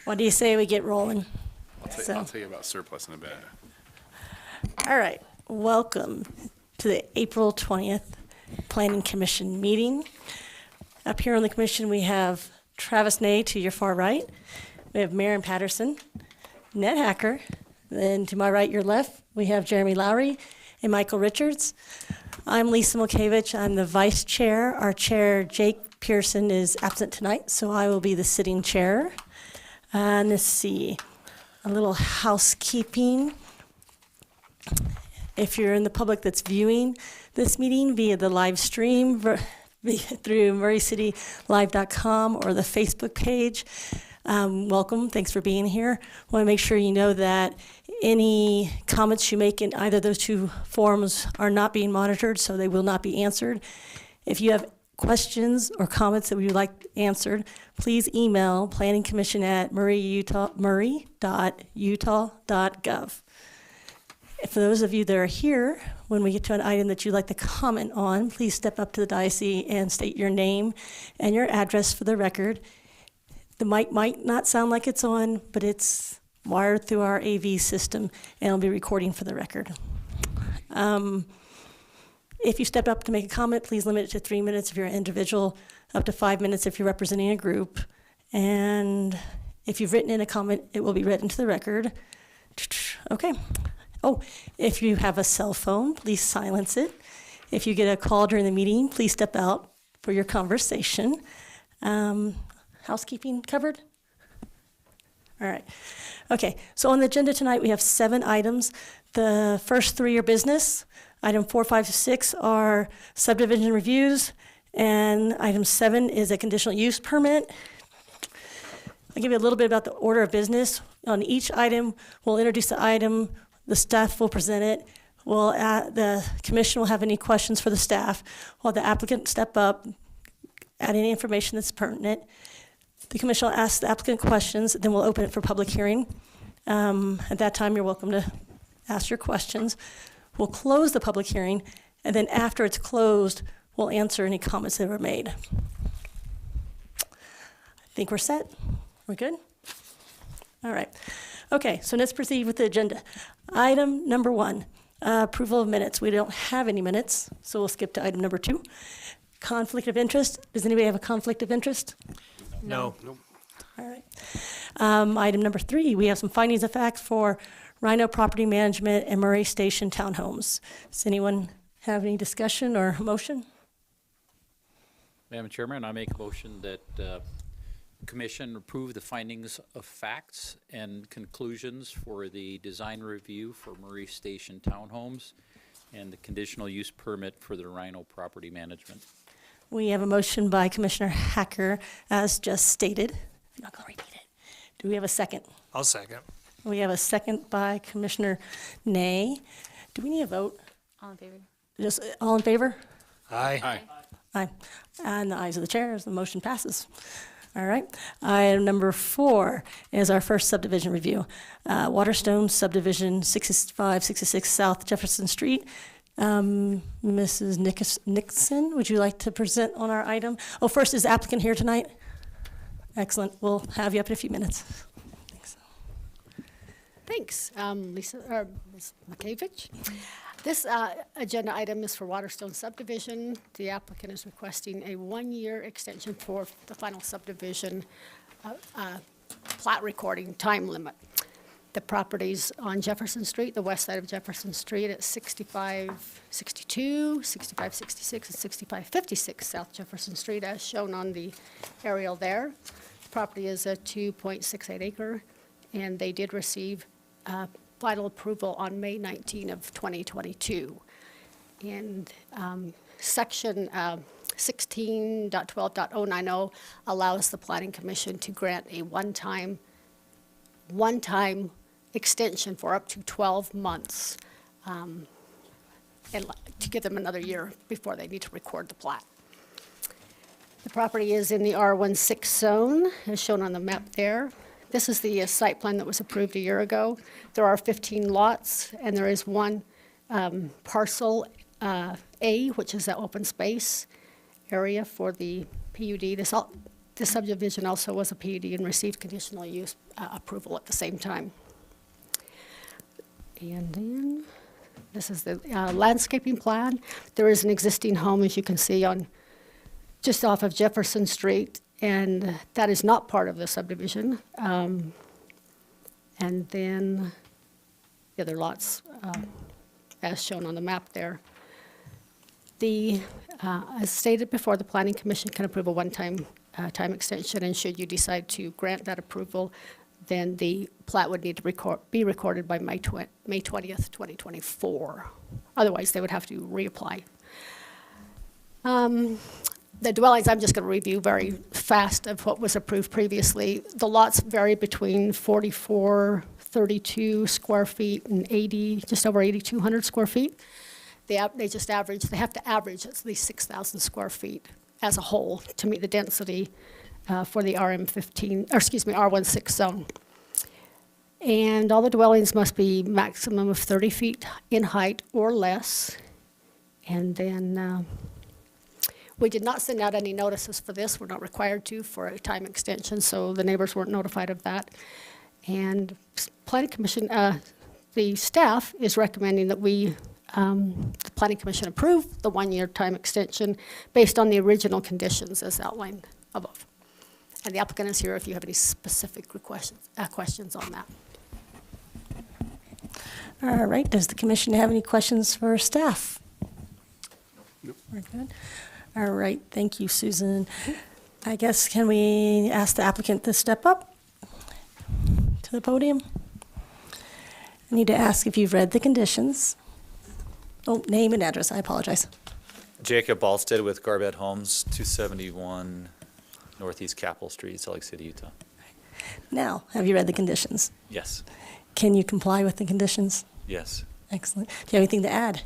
What do you say we get rolling? I'll tell you about surplus in a bit. All right, welcome to the April 20th Planning Commission meeting. Up here on the commission, we have Travis Ney to your far right. We have Maren Patterson, Ned Hacker. Then to my right, your left, we have Jeremy Lowry and Michael Richards. I'm Lisa Milkevich. I'm the vice chair. Our chair, Jake Pearson, is absent tonight, so I will be the sitting chair. And let's see, a little housekeeping. If you're in the public that's viewing this meeting via the live stream through murraycitylive.com or the Facebook page, welcome. Thanks for being here. I want to make sure you know that any comments you make in either of those two forums are not being monitored, so they will not be answered. If you have questions or comments that we would like answered, please email murray.utah.gov. For those of you that are here, when we get to an item that you'd like to comment on, please step up to the dais and state your name and your address for the record. The mic might not sound like it's on, but it's wired through our AV system, and it'll be recording for the record. If you step up to make a comment, please limit it to 3 minutes if you're an individual, up to 5 minutes if you're representing a group. And if you've written in a comment, it will be read into the record. Okay. Oh, if you have a cell phone, please silence it. If you get a call during the meeting, please step out for your conversation. Housekeeping covered? All right. Okay, so on the agenda tonight, we have 7 items. The first 3 are business. Item 4, 5, 6 are subdivision reviews, and item 7 is a conditional use permit. I'll give you a little bit about the order of business. On each item, we'll introduce the item, the staff will present it, the commission will have any questions for the staff, while the applicant step up, add any information that's pertinent. The commission will ask the applicant questions, then we'll open it for public hearing. At that time, you're welcome to ask your questions. We'll close the public hearing, and then after it's closed, we'll answer any comments that were made. I think we're set. We're good? All right. Okay, so let's proceed with the agenda. Item number 1, approval of minutes. We don't have any minutes, so we'll skip to item number 2. Conflict of interest. Does anybody have a conflict of interest? No. All right. Item number 3, we have some findings of fact for Rhino Property Management and Murray Station Townhomes. Does anyone have any discussion or motion? Madam Chairman, I make a motion that Commission approve the findings of facts and conclusions for the design review for Murray Station Townhomes and the conditional use permit for the Rhino Property Management. We have a motion by Commissioner Hacker, as just stated. I'm not going to repeat it. Do we have a second? I'll second. We have a second by Commissioner Ney. Do we need a vote? All in favor? Just all in favor? Aye. Aye. Aye. And the ayes of the chairs, the motion passes. All right. Item number 4 is our first subdivision review. Waterstone Subdivision 6566 South Jefferson Street. Mrs. Nixon, would you like to present on our item? Oh, first, is the applicant here tonight? Excellent. We'll have you up in a few minutes. Thanks, Ms. Milkevich. This agenda item is for Waterstone Subdivision. The applicant is requesting a 1-year extension for the final subdivision plat recording time limit. The property's on Jefferson Street, the west side of Jefferson Street at 6562, 6566, and 6556 South Jefferson Street, as shown on the aerial there. The property is a 2.68 acre, and they did receive final approval on May 19 of 2022. And section 16.12.090 allows the Planning Commission to grant a one-time extension for up to 12 months and to give them another year before they need to record the plat. The property is in the R16 zone, as shown on the map there. This is the site plan that was approved a year ago. There are 15 lots, and there is one parcel A, which is the open space area for the PUD. the subdivision also was a PUD and received conditional use approval at the same time. And then, this is the landscaping plan. There is an existing home, as you can see, on, just off of Jefferson Street, and that is not part of the subdivision. And then the other lots, as shown on the map there. As stated before, the Planning Commission can approve a one-time time extension, and should you decide to grant that approval, then the plat would need to be recorded by May 20th, 2024. Otherwise, they would have to reapply. The dwellings, I'm just going to review very fast of what was approved previously. The lots vary between 44, 32 square feet and 80, just over 8,200 square feet. They have to average at least 6,000 square feet as a whole to meet the density for the R16 zone. And all the dwellings must be maximum of 30 feet in height or less. And then we did not send out any notices for this. We're not required to for a time extension, so the neighbors weren't notified of that. And Planning Commission, the staff is recommending that the Planning Commission approve the one-year time extension based on the original conditions as outlined above. And the applicant is here if you have any specific questions on that. All right, does the commission have any questions for staff? Nope. We're good. All right, thank you, Susan. I guess, can we ask the applicant to step up to the podium? I need to ask if you've read the conditions. Oh, name and address, I apologize. Jacob Alstead with Garbett Homes, 271 Northeast Capitol Street, Salt Lake City, Utah. Now, have you read the conditions? Yes, Can you comply with the conditions? yes. Excellent. Do you have anything to add?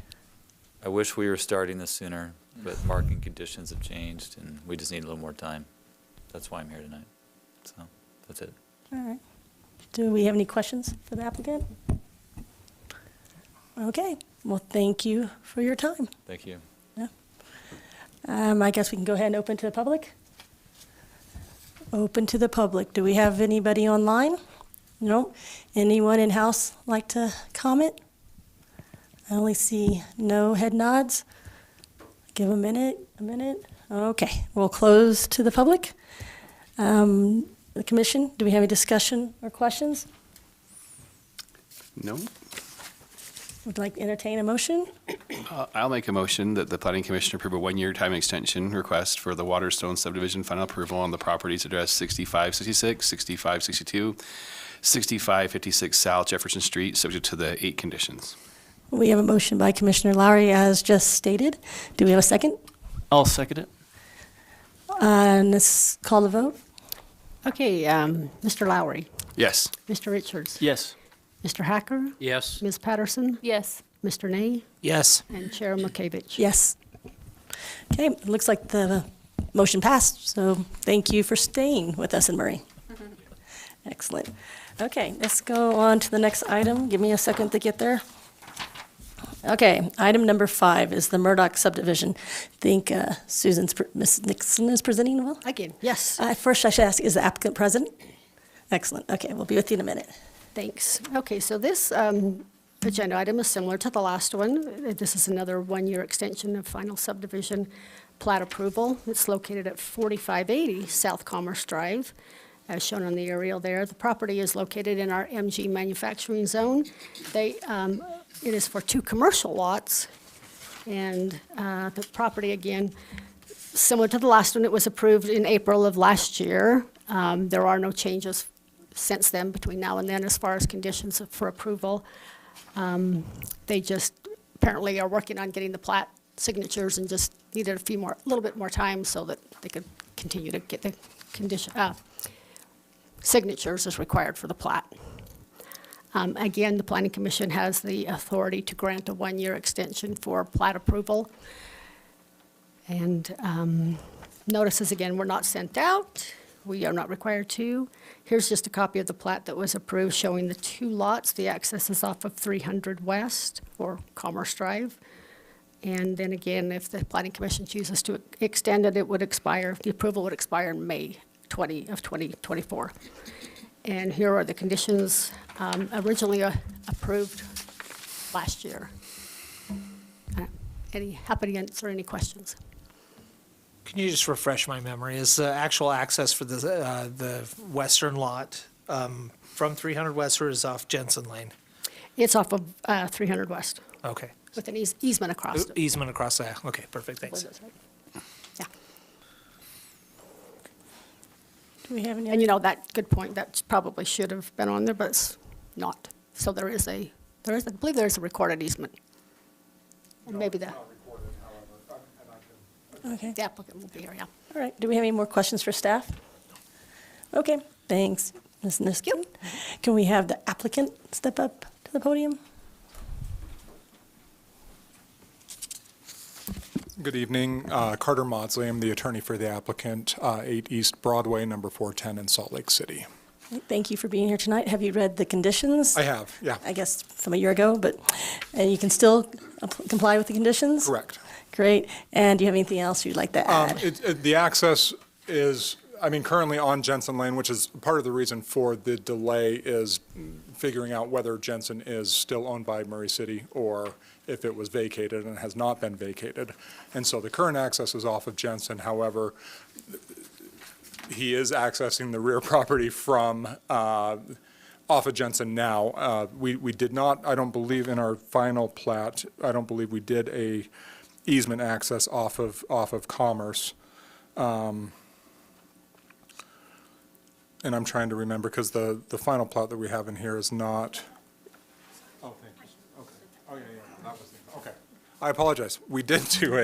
I wish we were starting this sooner, but market conditions have changed, and we just need a little more time. That's why I'm here tonight. So, that's it. All right. Do we have any questions for the applicant? Okay, well, thank you for your time. Thank you. I guess we can go ahead and open to the public. Open to the public. Do we have anybody online? No? Anyone in-house like to comment? I only see no head nods. Give a minute. Okay, we'll close to the public. The commission, do we have any discussion or questions? No? Would like to entertain a motion? I'll make a motion that the planning commission approve a one-year time extension request for the Waterstone subdivision final approval on the properties addressed 6566, 6562, 6556 South Jefferson Street, subject to the 8 conditions. We have a motion by Commissioner Lowry as just stated. Do we have a second? I'll second it. And let's call the vote. Okay, Mr. Lowry, Yes. Mr. Richards, Yes. Mr. Hacker, Yes. Ms. Patterson, Yes. Mr. Ney, Yes. and Chair Makavich. Yes. Okay, it looks like the motion passed, so thank you for staying with us in Murray. Excellent. Okay, let's go on to the next item. Give me a second to get there. Okay, item number 5 is the Murdoch subdivision. I think Ms. Nixon is presenting, well? Again, yes. First, I should ask, is the applicant present? Excellent. Okay, we'll be with you in a minute. Thanks. Okay, so this agenda item is similar to the last one. This is another one-year extension of final subdivision plat approval. It's located at 4580 South Commerce Drive, as shown on the aerial there. The property is located in our MG manufacturing zone. It is for 2 commercial lots, and the property, again, similar to the last one, it was approved in April of last year. There are no changes since then, between now and then, as far as conditions for approval. They just apparently are working on getting the plat signatures and just needed a little bit more time so that they could continue to get the signatures as required for the plat. Again, the Planning Commission has the authority to grant a one-year extension for plat approval. And notices, again, were not sent out. We are not required to. Here's just a copy of the plat that was approved showing the 2 lots. The access is off of 300 West or Commerce Drive. And then again, if the Planning Commission chooses to extend it, it would expire, the approval would expire in May of 2024. And here are the conditions originally approved last year. Happy to answer any questions. Can you just refresh my memory? Is the actual access for the western lot from 300 West or is off Jensen Lane? It's off of 300 West Okay. with an easement across it. Easement across there. Okay, perfect, I believe thanks. that's right. Yeah. Do we have any? And you know, that, good point, that probably should have been on there, but it's not. So I believe there is a recorded easement. And maybe Okay. the applicant will be here, yeah. All right. Do we have any more questions for staff? Okay. Thanks, Ms. Niskin. Can we have the applicant step up to the podium? Good evening. Carter Maudsley. I'm the attorney for the applicant, 8 East Broadway, number 410 in Salt Lake City. Thank you for being here tonight. Have you read the conditions? I have, yeah. I guess from a year ago, but you can still comply with the conditions? Correct. Great. And do you have anything else you'd like to add? The access is, currently on Jensen Lane, which is part of the reason for the delay is figuring out whether Jensen is still owned by Murray City or if it was vacated and has not been vacated. And so the current access is off of Jensen. However, he is accessing the rear property from off of Jensen now. We did not, I don't believe in our final plat, I don't believe we did a easement access off of Commerce. And I'm trying to remember because the final plat that we have in here is not. Oh, thank you. Okay. Oh, yeah, that was okay. I apologize. We did do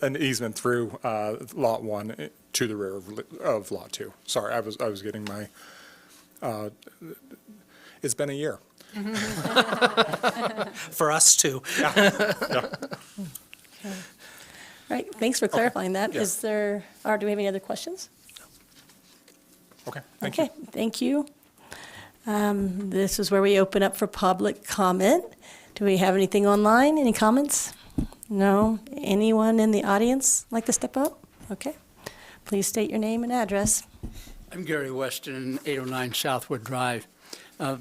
an easement through Lot 1 to the rear of Lot 2. Sorry, I was getting my. It's been a year. For us too. All right, thanks for clarifying that. Yeah. Is there, or do we have any other questions? Okay, thank you. Okay, thank you. This is where we open up for public comment. Do we have anything online? Any comments? No? Anyone in the audience like to step up? Okay. Please state your name and address. I'm Gary Weston, 809 Southwood Drive. I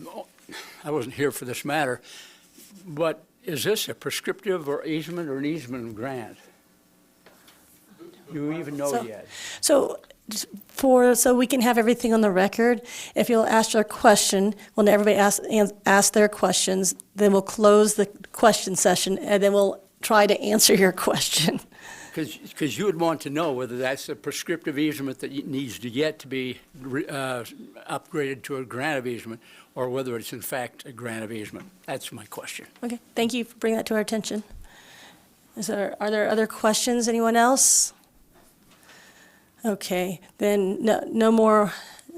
wasn't here for this matter, but is this a prescriptive or easement or an easement grant? Do you even know yet? So so we can have everything on the record, if you'll ask your question, when everybody ask their questions, then we'll close the question session, and then we'll try to answer your question. Because you would want to know whether that's a prescriptive easement that needs to yet to be upgraded to a grant of easement, or whether it's in fact a grant of easement. That's my question. Okay, thank you for bringing that to our attention. Are there other questions? Anyone else? Okay, then no more,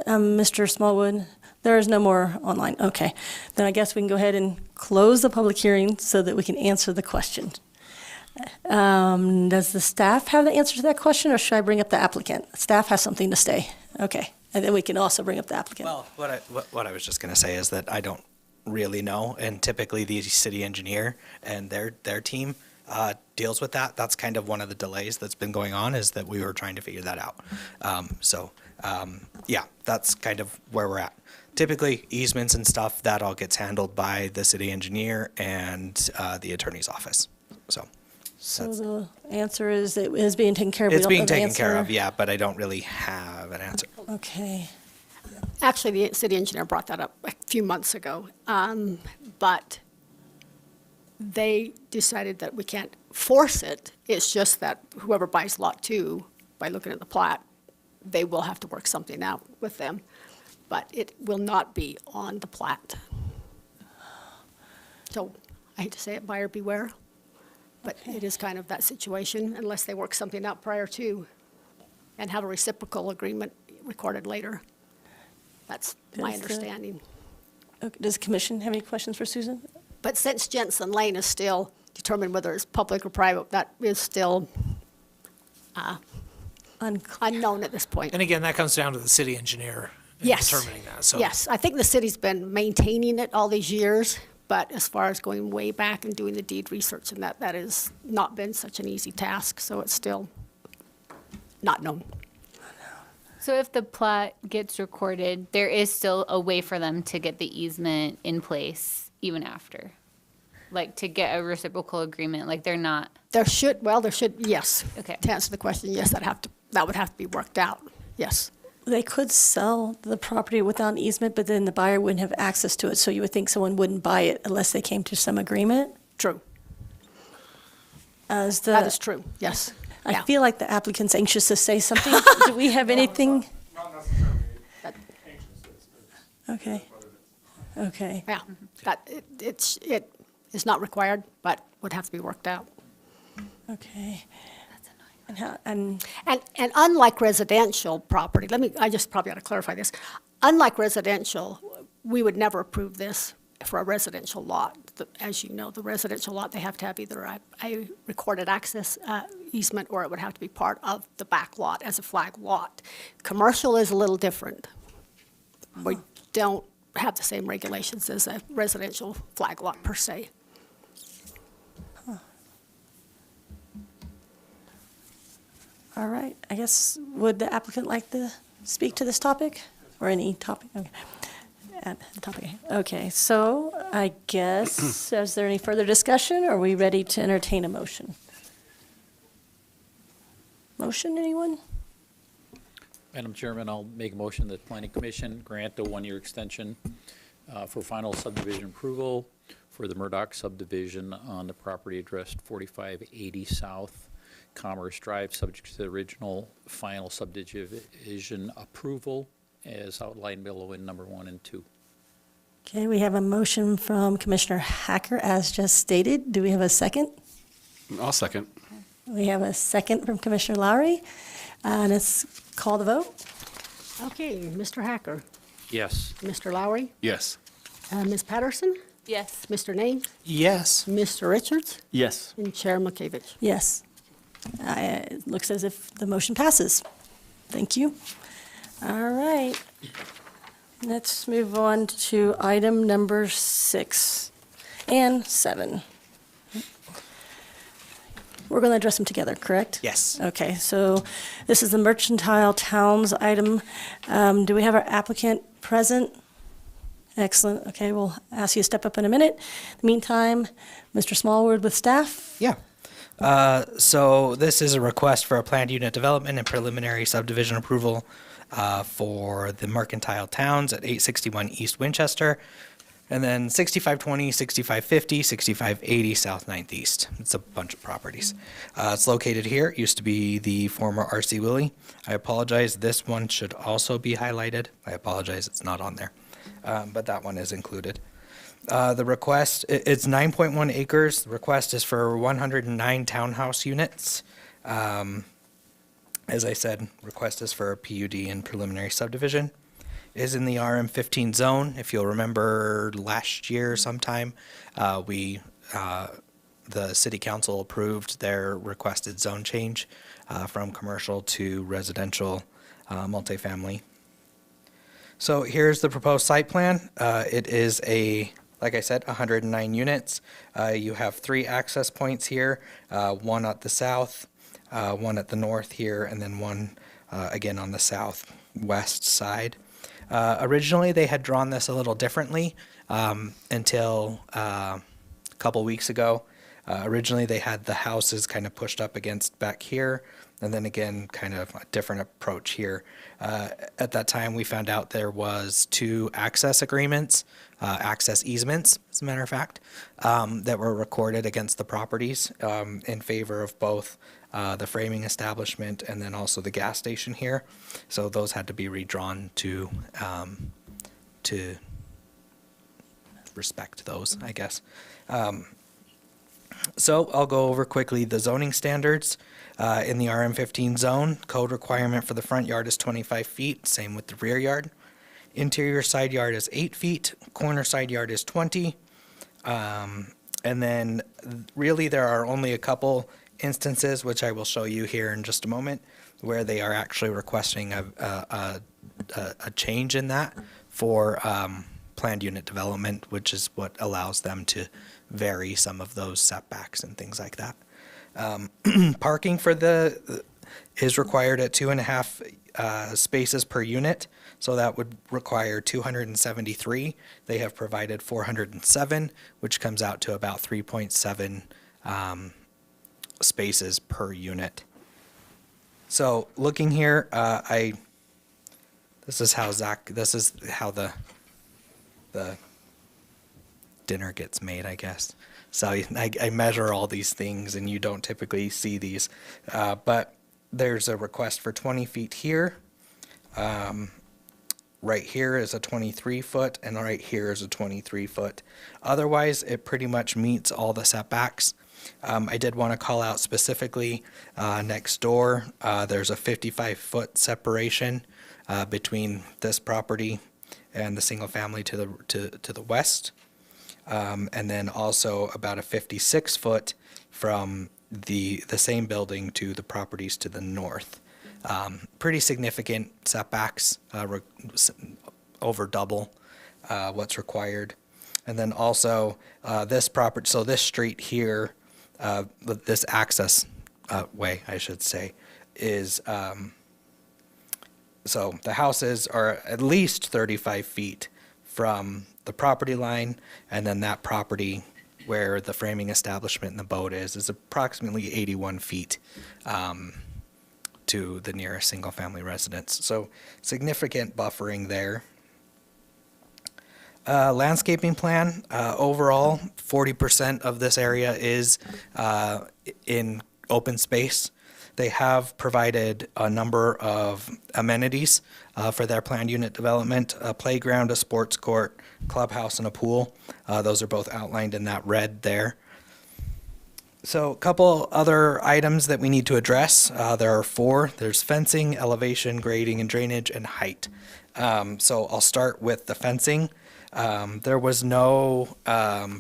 Mr. Smallwood. There is no more online. Okay, then I guess we can go ahead and close the public hearing so that we can answer the question. Does the staff have the answer to that question, or should I bring up the applicant? Staff has something to say. Okay, and then we can also bring up the applicant. Well, what I was just going to say is that I don't really know, and typically the city engineer and their team deals with that. That's kind of one of the delays that's been going on, is that we were trying to figure that out. Yeah, that's kind of where we're at. Typically, easements and stuff, that all gets handled by the city engineer and the attorney's office. So the answer is it is being taken care of. We It's don't being know the taken care answer. of, yeah, but I don't really have an answer. Okay. Actually, the city engineer brought that up a few months ago, but they decided that we can't force it. It's just that whoever buys Lot 2, by looking at the plat, they will have to work something out with them, but it will not be on the plat. So I hate to say it, buyer beware, but it is kind of that situation unless they work something out prior to and have a reciprocal agreement recorded later. That's my Does the- understanding. Okay, does the commission have any questions for Susan? But since Jensen Lane is still determined whether it's public or private, that is still Unclear. unknown at this point. And again, that comes down to the city engineer in Yes. determining that. So Yes, I think the city's been maintaining it all these years, but as far as going way back and doing the deed research and that has not been such an easy task, so it's still not known. So if the plat gets recorded, there is still a way for them to get the easement in place even after? Like to get a reciprocal agreement, like they're not, There should, yes. Okay. To answer the question, yes, that would have to be worked out, yes. They could sell the property without an easement, but then the buyer wouldn't have access to it, so you would think someone wouldn't buy it unless they came to some agreement. True. As the, That is true, yes. I Yeah. feel like the applicant's anxious to say something. Do we have anything? Not necessarily anxious, Okay. Okay. Yeah, it is not required, but would have to be worked out. Okay. And how, and And unlike residential property, I just probably ought to clarify this. Unlike residential, we would never approve this for a residential lot. As you know, the residential lot, they have to have either a recorded access easement, or it would have to be part of the back lot as a flag lot. Commercial is a little different. We don't have the same regulations as a residential flag lot per se. all right, I guess, would the applicant like to speak to this topic or any topic? Okay. Add the topic. Okay, so I guess, is there any further discussion? Or are we ready to entertain a motion? Motion, anyone? Madam Chairman, I'll make a motion that Planning Commission grant a one-year extension for final subdivision approval for the Murdoch subdivision on the property addressed 4580 South Commerce Drive, subject to the original final subdivision approval as outlined below in number 1 and 2. Okay, we have a motion from Commissioner Hacker as just stated. Do we have a second? I'll second. We have a second from Commissioner Lowry. And let's call the vote. Okay, Mr. Hacker, Yes. Mr. Lowry, Yes. Ms. Patterson, yes. Mr. Name, Yes. Mr. Richards, Yes. and Chair Makevich. Yes. It looks as if the motion passes. Thank you. All right. Let's move on to item number 6 and 7. We're going to address them together, correct? Yes. Okay, so this is the Mercantile Towns item. Do we have our applicant present? Excellent. Okay, we'll ask you to step up in a minute. In the meantime, Mr. Smallwood with staff. Yeah. So this is a request for a planned unit development and preliminary subdivision approval for the Mercantile Towns at 861 East Winchester, and then 6520, 6550, 6580 South 9th East. It's a bunch of properties. It's located here. It used to be the former R.C. Willey. I apologize. This one should also be highlighted. I apologize. It's not on there. But that one is included. The request, it's 9.1 acres. The request is for 109 townhouse units. As I said, request is for a PUD and preliminary subdivision. It is in the RM15 zone. If you'll remember last year sometime, the city council approved their requested zone change from commercial to residential multifamily. So here's the proposed site plan. It is like I said, 109 units. You have 3 access points here, one at the south, one at the north here, and then one again on the southwest side. Originally, they had drawn this a little differently until a couple weeks ago. Originally, they had the houses kind of pushed up against back here, and then again, kind of a different approach here. At that time, we found out there was 2 access agreements, access easements, as a matter of fact, that were recorded against the properties in favor of both the framing establishment and then also the gas station here. So those had to be redrawn to respect those, I guess. So I'll go over quickly the zoning standards. In the RM15 zone, code requirement for the front yard is 25 feet, same with the rear yard. Interior side yard is 8 feet, corner side yard is 20. And then really there are only a couple instances, which I will show you here in just a moment, where they are actually requesting a change in that for planned unit development, which is what allows them to vary some of those setbacks and things like that. Parking for the is required at 2.5 spaces per unit, so that would require 273. They have provided 407, which comes out to about 3.7 spaces per unit. So looking here, this is how the dinner gets made, I guess. So I measure all these things, and you don't typically see these. But there's a request for 20 feet here. Right here is a 23 foot, and right here is a 23 foot. Otherwise, it pretty much meets all the setbacks. I did want to call out specifically next door, there's a 55-foot separation between this property and the single family to the west. And then also about a 56-foot from the same building to the properties to the north. Pretty significant setbacks, over double what's required. And then also this property, so this street here, this access way, I should say, is, so the houses are at least 35 feet from the property line, and then that property where the framing establishment and the boat is approximately 81 feet to the nearest single-family residence. So significant buffering there. Landscaping plan, overall, 40% of this area is in open space. They have provided a number of amenities for their planned unit development, a playground, a sports court, clubhouse, and a pool. Those are both outlined in that red there. So a couple other items that we need to address. There are 4. There's fencing, elevation, grading, and drainage, and height. So I'll start with the fencing. There was no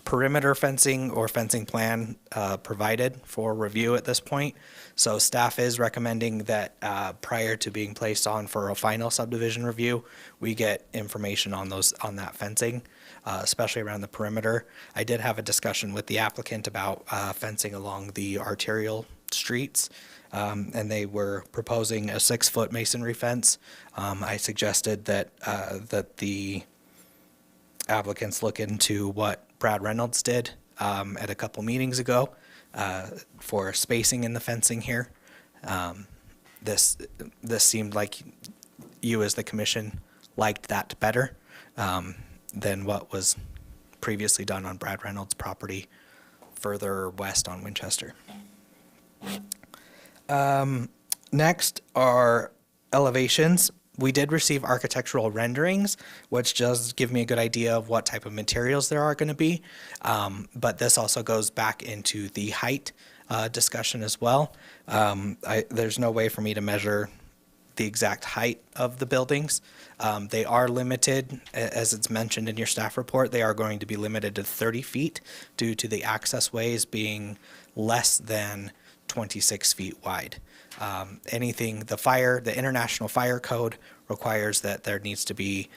perimeter fencing or fencing plan provided for review at this point. So staff is recommending that prior to being placed on for a final subdivision review, we get information on that fencing, especially around the perimeter. I did have a discussion with the applicant about fencing along the arterial streets, and they were proposing a 6-foot masonry fence. I suggested that the applicants look into what Brad Reynolds did at a couple meetings ago for spacing in the fencing here. This seemed like you as the commission liked that better than what was previously done on Brad Reynolds' property further west on Winchester. Next are elevations. We did receive architectural renderings, which does give me a good idea of what type of materials there are going to be. But this also goes back into the height discussion as well. There's no way for me to measure the exact height of the buildings. They are limited, as it's mentioned in your staff report, they are going to be limited to 30 feet due to the access ways being less than 26 feet wide. The International Fire Code requires that there needs to be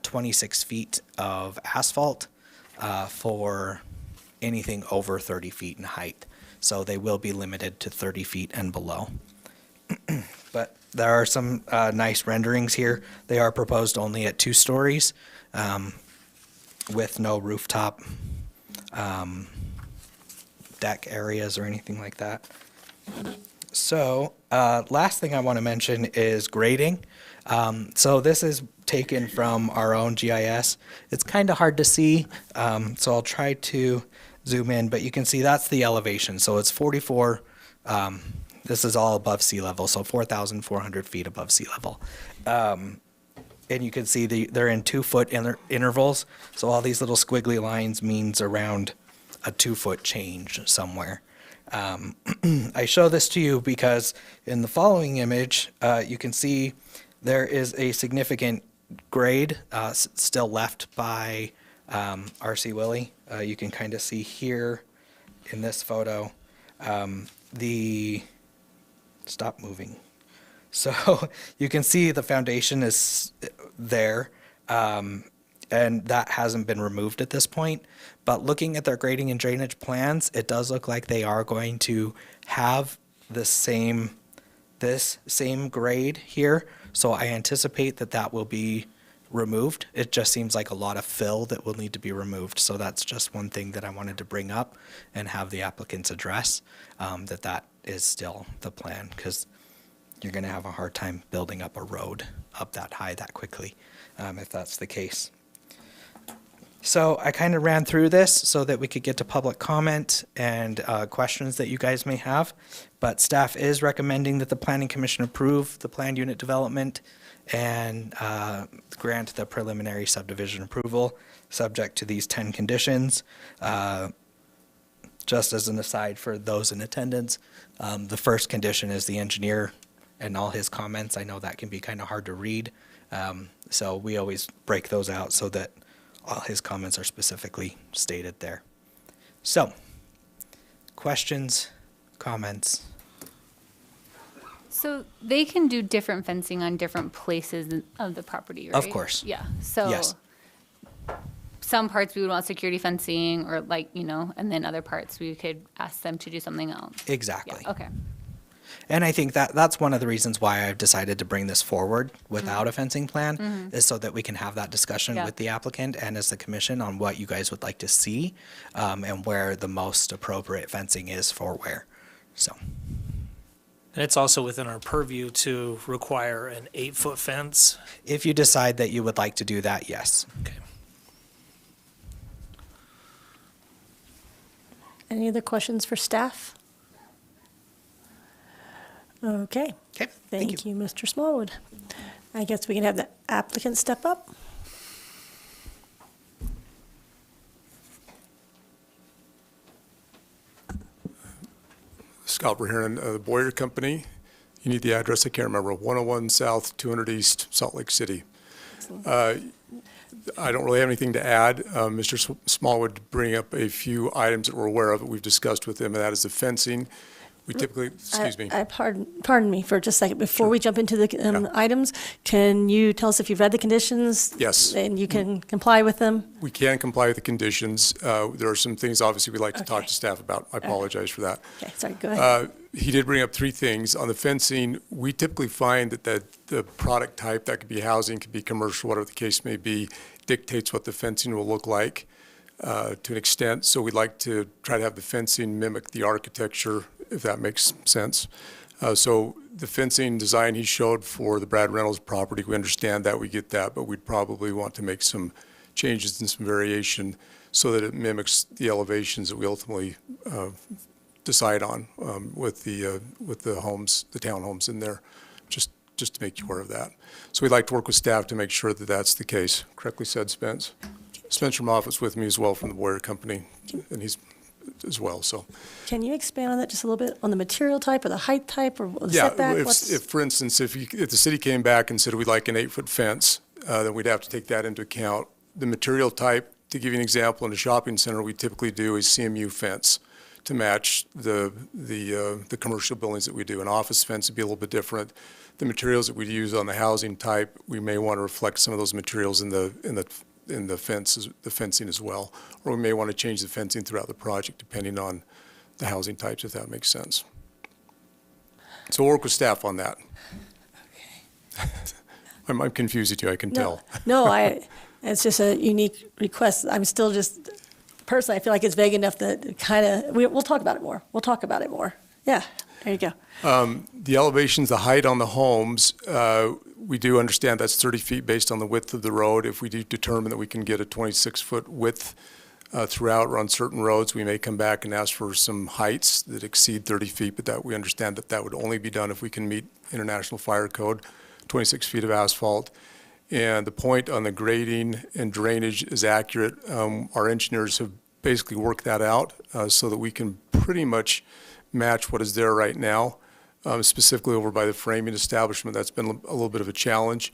26 feet of asphalt for anything over 30 feet in height. So they will be limited to 30 feet and below. But there are some nice renderings here. They are proposed only at 2 stories with no rooftop deck areas or anything like that. So last thing I want to mention is grading. So this is taken from our own GIS. It's kind of hard to see, so I'll try to zoom in, but you can see that's the elevation. So it's 44, this is all above sea level, so 4,400 feet above sea level. And you can see they're in 2-foot intervals, so all these little squiggly lines means around a 2-foot change somewhere. I show this to you because in the following image, you can see there is a significant grade still left by R.C. Willey. You can kind of see here in this photo stop moving. So you can see the foundation is there, and that hasn't been removed at this point. But looking at their grading and drainage plans, it does look like they are going to have the same this same grade here, so I anticipate that that will be removed. It just seems like a lot of fill that will need to be removed, so that's just one thing that I wanted to bring up and have the applicants address, that is still the plan, because you're going to have a hard time building up a road up that high that quickly, if that's the case. So I kind of ran through this so that we could get to public comment and questions that you guys may have. But staff is recommending that the Planning Commission approve the planned unit development and grant the preliminary subdivision approval, subject to these 10 conditions. Just as an aside for those in attendance, the first condition is the engineer and all his comments. I know that can be kind of hard to read. So we always break those out so that all his comments are specifically stated there. So, questions, comments? So they can do different fencing on different places of the property, right? Of course. Yeah, so Yes. some parts we would want security fencing or like, and then other parts we could ask them to do something else. Exactly. Yeah, okay. And I think that's one of the reasons why I've decided to bring this forward without a fencing plan, is so that we can have that discussion Yeah. with the applicant and as the commission on what you guys would like to see, and where the most appropriate fencing is for where. So, And it's also within our purview to require an 8-foot fence. if you decide that you would like to do that, yes. Okay. Any other questions for staff? Okay. Okay, thank Thank you, Mr. Smallwood. I guess we can have the applicant step up. Scott Verheeren, the Boyer Company. You need the address, I can't remember, 101 South, 200 East, Salt Lake City. I don't really have anything to add. Mr. Smallwood bring up a few items that we're aware of that we've discussed with him, and that is the fencing. We typically, excuse me. Pardon me for just a second. Before we jump into the items, can you tell us if you've read the conditions? Yes. And you can comply with them? We can comply with the conditions. There are some things, obviously, we'd like to talk Okay. to staff about. I apologize for that. Okay, sorry, go ahead. He did bring up three things. On the fencing, we typically find that the product type, that could be housing, could be commercial, whatever the case may be, dictates what the fencing will look like to an extent. So we'd like to try to have the fencing mimic the architecture, if that makes sense. So the fencing design he showed for the Brad Reynolds property, we understand that, we get that, but we'd probably want to make some changes and some variation so that it mimics the elevations that we ultimately decide on with the homes, the townhomes in there, just to make you aware of that. So we'd like to work with staff to make sure that that's the case. Correctly said, Spence. Spencer Moffitt's with me as well from the Boyer Company, and he's as well, so. Can you expand on that just a little bit, on the material type or the height type or the Yeah, setback? What's- if, for instance, if the city came back and said we'd like an 8-foot fence, then we'd have to take that into account. The material type, to give you an example, in a shopping center, we typically do a CMU fence to match the commercial buildings that we do. An office fence would be a little bit different. The materials that we use on the housing type, we may want to reflect some of those materials in the fencing as well. Or we may want to change the fencing throughout the project depending on the housing types, if that makes sense. So we'll work with staff on that. I'm confusing you, I can tell. No, it's just a unique request. I'm still just, personally, I feel like it's vague enough that kind of, we'll talk about it more. We'll talk about it more. Yeah, there you go. The elevations, the height on the homes, we do understand that's 30 feet based on the width of the road. If we do determine that we can get a 26-foot width throughout or on certain roads, we may come back and ask for some heights that exceed 30 feet, but that we understand that would only be done if we can meet International Fire Code, 26 feet of asphalt. And the point on the grading and drainage is accurate. Our engineers have basically worked that out so that we can pretty much match what is there right now. Specifically over by the framing establishment, that's been a little bit of a challenge,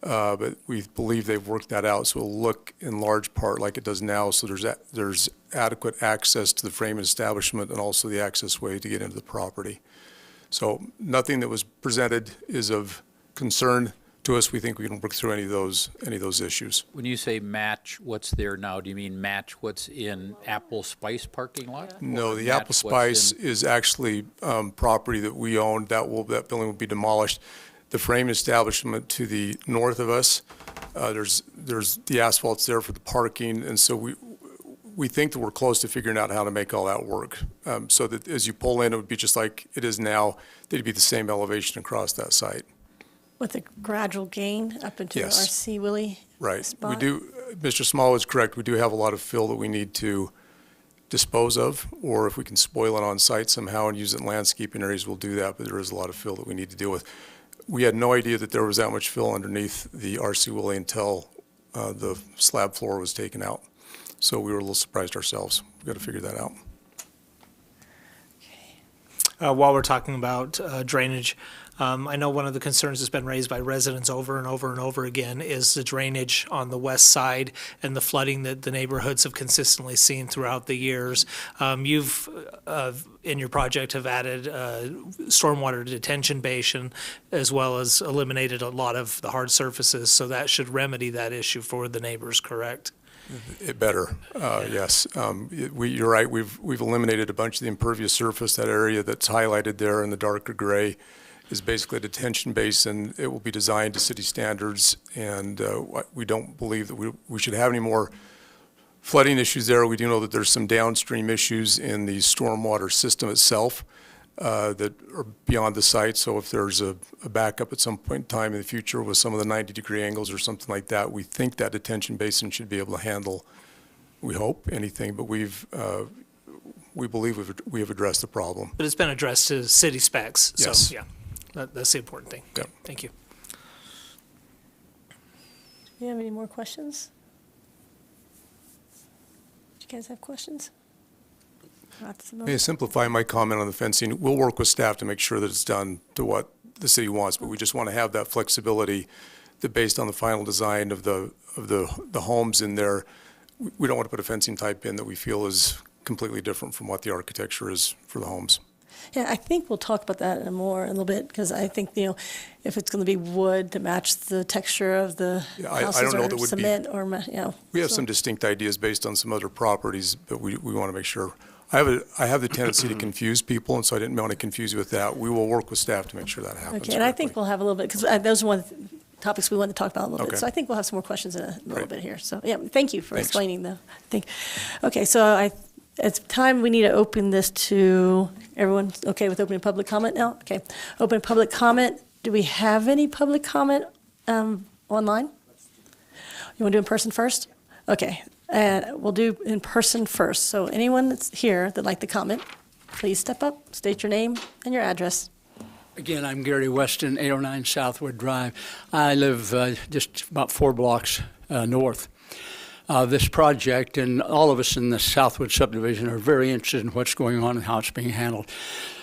but we believe they've worked that out, so it'll look in large part like it does now, so there's adequate access to the framing establishment and also the access way to get into the property. So nothing that was presented is of concern to to us, we think we can work through any of those issues. When you say match what's there now, do you mean match what's in Apple Spice parking lot? No, Or the match Apple what's Spice in- is actually property that we own. That building will be demolished. The frame establishment to the north of us, there's the asphalt's there for the parking, and so we think that we're close to figuring out how to make all that work. So that as you pull in, it would be just like it is now. It'd be the same elevation across that site. With a gradual gain up into the Yes. RC Willie Right. We spot? do, Mr. Small is correct. We do have a lot of fill that we need to dispose of, or if we can spoil it on site somehow and use it in landscaping areas, we'll do that, but there is a lot of fill that we need to deal with. We had no idea that there was that much fill underneath the RC Willie until the slab floor was taken out. So we were a little surprised ourselves. We've got to figure that out. While we're talking about drainage, I know one of the concerns that's been raised by residents over and over and over again is the drainage on the west side and the flooding that the neighborhoods have consistently seen throughout the years. You've, in your project, have added stormwater detention basin as well as eliminated a lot of the hard surfaces, so that should remedy that issue for the neighbors, correct? It better, yes. You're right, we've eliminated a bunch of the impervious surface. That area that's highlighted there in the darker gray is basically a detention basin. It will be designed to city standards, and we don't believe that we should have any more flooding issues there. We do know that there's some downstream issues in the stormwater system itself that are beyond the site. So if there's a backup at some point in time in the future with some of the 90-degree angles or something like that, we think that detention basin should be able to handle, we hope, anything. But we believe we have addressed the problem. But it's been addressed to city specs, so, Yes. yeah, that's the important thing. Yep. Thank you. Do you have any more questions? Do you guys have questions? Not at the May I moment. simplify my comment on the fencing? We'll work with staff to make sure that it's done to what the city wants, but we just want to have that flexibility that based on the final design of the homes in there, we don't want to put a fencing type in that we feel is completely different from what the architecture is for the homes. Yeah, I think we'll talk about that in a little bit, because I think, if it's going to be wood to match the texture of the Yeah, I houses don't know that or would be- cement or, We have so- some distinct ideas based on some other properties, but we want to make sure. I have the tendency to confuse people, and so I didn't want to confuse you with that. We will work with staff to make sure that happens. Okay, and I think correctly. we'll have a little bit, because those are one of the topics we wanted to talk about a little bit. Okay. So I think we'll have some more questions in a little Great. bit here. So, yeah, thank you for Thanks. explaining okay, so it's time we need to open this to, everyone okay with opening public comment now? Okay, open public comment. Do we have any public comment online? You want to do in person first? Okay, and we'll do in person first. So anyone that's here that'd like to comment, please step up, state your name and your address. Again, I'm Gary Weston, 809 Southwood Drive. I live just about 4 blocks north. This project, and all of us in the Southwood subdivision are very interested in what's going on and how it's being handled.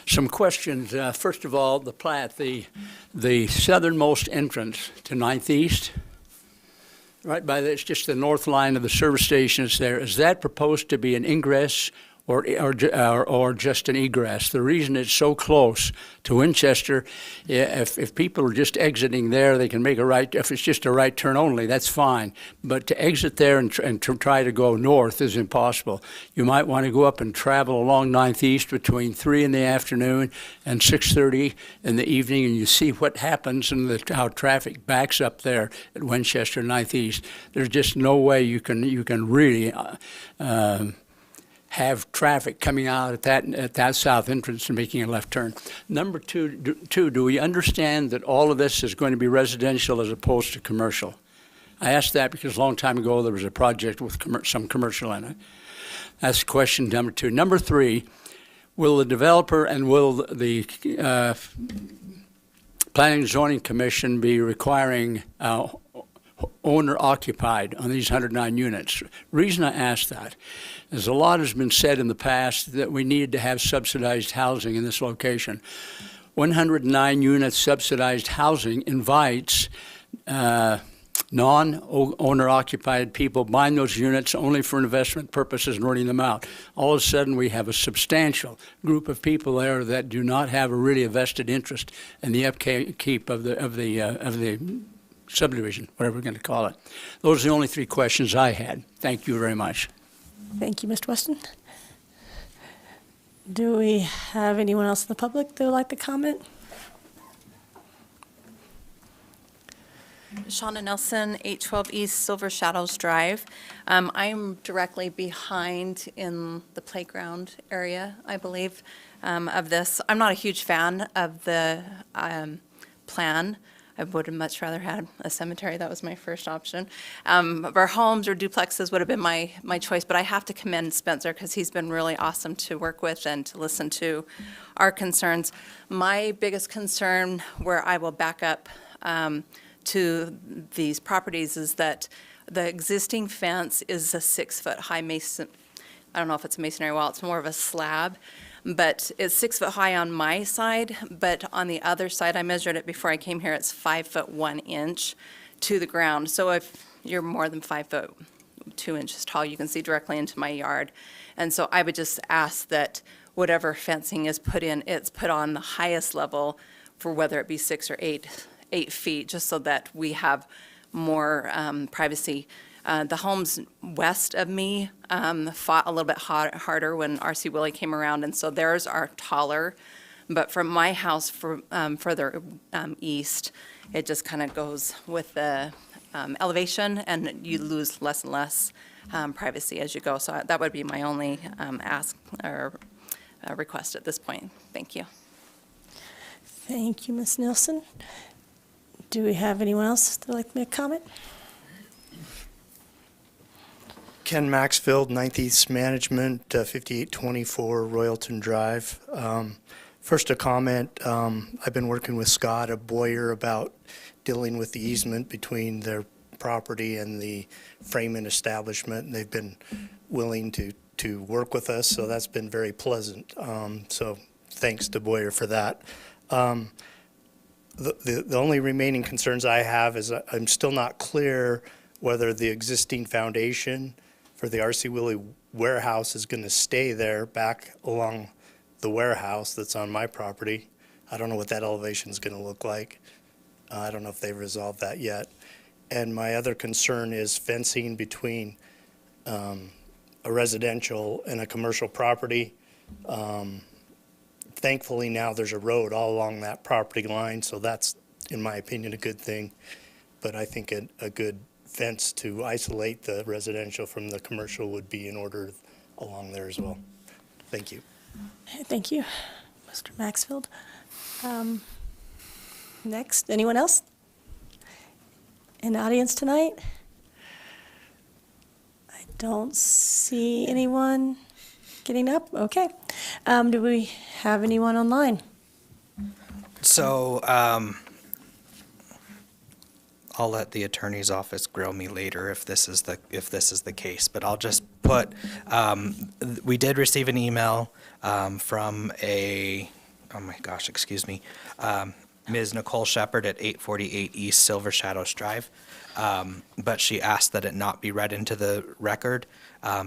Some questions. First of all, the plat, the southernmost entrance to 9th East, right by it's just the north line of the service station is there. Is that proposed to be an ingress or just an egress? The reason it's so close to Winchester, if people are just exiting there, they can make a right. If it's just a right turn only, that's fine. But to exit there and to try to go north is impossible. You might want to go up and travel along 9th East between 3 in the afternoon and 6:30 in the evening, and you see what happens and how traffic backs up there at Winchester 9th East. There's just no way you can really have traffic coming out at that south entrance and making a left turn. Number two, do we understand that all of this is going to be residential as opposed to commercial? I asked that because a long time ago there was a project with some commercial in it. That's question number 2. Number 3, will the developer and will the Planning and Zoning Commission be requiring owner-occupied on these 109 units? Reason I ask that is a lot has been said in the past that we needed to have subsidized housing in this location. 109 units subsidized housing invites non-owner-occupied people buying those units only for investment purposes and renting them out. All of a sudden, we have a substantial group of people there that do not have a really vested interest in the upkeep of the subdivision, whatever we're going to call it. Those are the only 3 questions I had. Thank you very much. Thank you, Mr. Weston. Do we have anyone else in the public that would like to comment? Shauna Nelson, 812 East Silver Shadows Drive. I'm directly behind in the playground area, I believe, of this. I'm not a huge fan of the plan. I would have much rather had a cemetery. That was my first option. Our homes or duplexes would have been my choice, but I have to commend Spencer because he's been really awesome to work with and to listen to our concerns. My biggest concern, where I will back up to these properties, is that the existing fence is a 6-foot high mason. I don't know if it's a masonry wall, it's more of a slab, but it's 6 foot high on my side, but on the other side, I measured it before I came here, it's 5 foot 1 inch to the ground. So if you're more than 5 foot 2 inches tall, you can see directly into my yard. And so I would just ask that whatever fencing is put in, it's put on the highest level for whether it be 6 or 8 feet, just so that we have more privacy. The homes west of me fought a little bit harder when R.C. Willey came around, and so theirs are taller. But from my house further east, it just kind of goes with the elevation, and you lose less and less privacy as you go. So that would be my only ask or request at this point. Thank you. Thank you, Ms. Nielsen. Do we have anyone else that would like to make a comment? Ken Maxfield, 9th East Management, 5824 Royalton Drive. First, a comment. I've been working with Scott at Boyer about dealing with the easement between their property and the framing establishment, and they've been willing to work with us, so that's been very pleasant. So thanks to Boyer for that. The only remaining concerns I have is I'm still not clear whether the existing foundation for the R.C. Willey warehouse is going to stay there back along the warehouse that's on my property. I don't know what that elevation is going to look like. I don't know if they've resolved that yet. And my other concern is fencing between a residential and a commercial property. Thankfully, now there's a road all along that property line, so that's, in my opinion, a good thing. But I think a good fence to isolate the residential from the commercial would be in order along there as well. Thank you. Thank you, Mr. Maxfield. Next, anyone else in the audience tonight? I don't see anyone getting up. Okay. Do we have anyone online? So I'll let the attorney's office grill me later if this is the case, but I'll just put, we did receive an email from Ms. Nicole Shepard at 848 East Silver Shadows Drive, but she asked that it not be read into the record.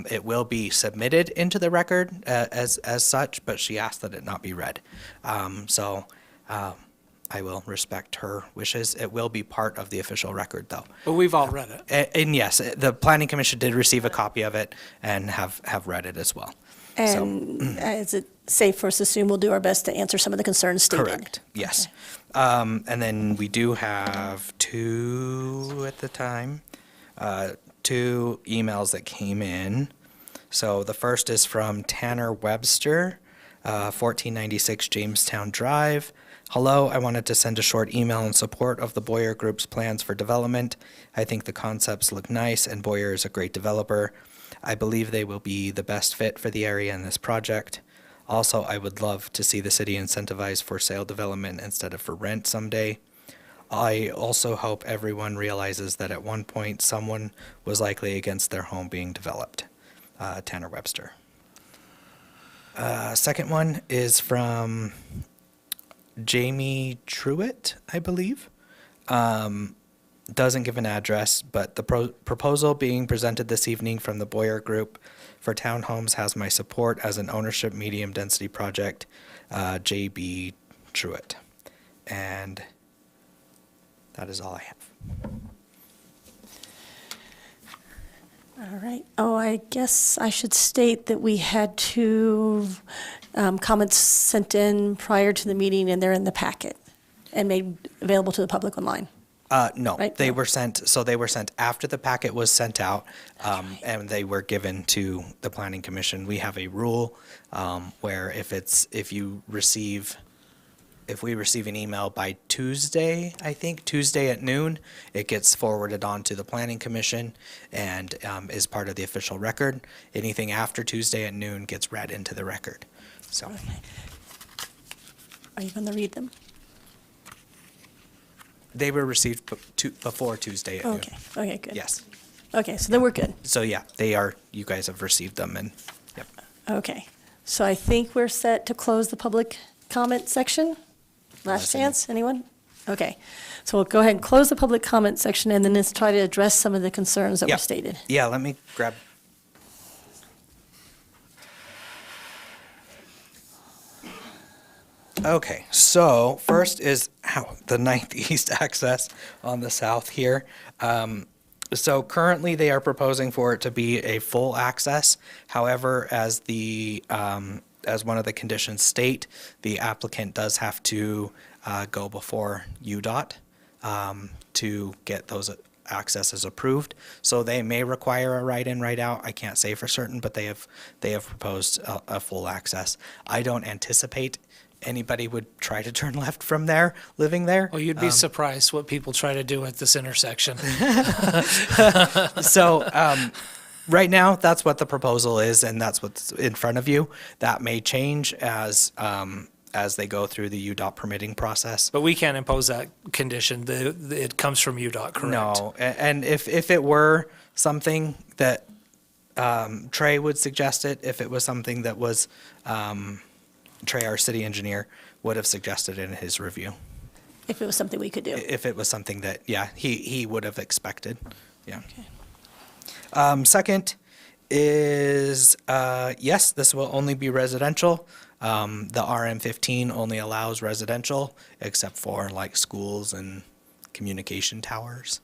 It will be submitted into the record as such, but she asked that it not be read. I will respect her wishes. It will be part of the official record, though. But we've all read it. And yes, the Planning Commission did receive a copy of it and have read it as well. And is it safe for us to assume we'll do our best to answer some of the concerns stated? Correct, yes. And then we do have two emails that came in. So the first is from Tanner Webster, 1496 Jamestown Drive. Hello, I wanted to send a short email in support of the Boyer Group's plans for development. I think the concepts look nice and Boyer is a great developer. I believe they will be the best fit for the area in this project. Also, I would love to see the city incentivize for sale development instead of for rent someday. I also hope everyone realizes that at one point someone was likely against their home being developed. Tanner Webster. Second one is from Jamie Truitt, I believe. Doesn't give an address, but the proposal being presented this evening from the Boyer Group for townhomes has my support as an ownership medium density project, J.B. Truitt. And that is all I have. All right. Oh, I guess I should state that we had two comments sent in prior to the meeting, and they're in the packet and made available to the public online. No, Right? they No. were sent, so they were sent after the packet was sent out, and they were given to the planning commission. We have a rule, where if we receive an email by Tuesday, I think, Tuesday at noon, it gets forwarded on to the planning commission and, is part of the official record. Anything after Tuesday at noon gets read into the record, so. Okay. Are you going to read them? They were received before Tuesday at noon. Okay, okay, good. Yes. Okay, so then we're good. So yeah, you guys have received them and, yep. Okay, so I think we're set to close the public comment section. Last chance, anyone? Okay, so we'll go ahead and close the public comment section, and then let's try to address some of the concerns that were Yep. stated. Yeah, let me grab. Okay, so first is the 9th East access on the south here. So currently they are proposing for it to be a full access. However, as one of the conditions state, the applicant does have to go before UDOT to get those accesses approved. So they may require a right-in, right-out. I can't say for certain, but they have proposed a full access. I don't anticipate anybody would try to turn left from there, living there. Well, you'd be surprised what people try to do at this intersection. So, right now, that's what the proposal is, and that's what's in front of you. That may change as they go through the UDOT permitting process. But we can't impose that condition. It comes from UDOT, correct? No, and if it were something that Trey would suggest it, if it was something that was Trey, our city engineer, would have suggested in his review. If it was something we could do. If it was something that, yeah, he would have expected, yeah. Okay. Second is, yes, this will only be residential. The RM15 only allows residential, except for like schools and communication towers.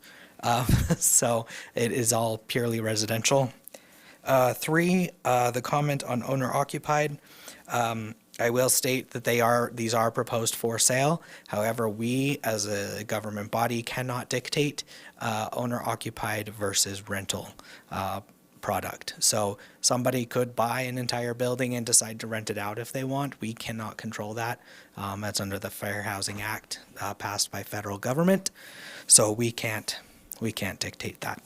So it is all purely residential. 3, the comment on owner occupied. I will state that these are proposed for sale. However, we as a government body cannot dictate owner occupied versus rental product. So somebody could buy an entire building and decide to rent it out if they want. We cannot control that. That's under the Fair Housing Act passed by federal government. So we can't dictate that.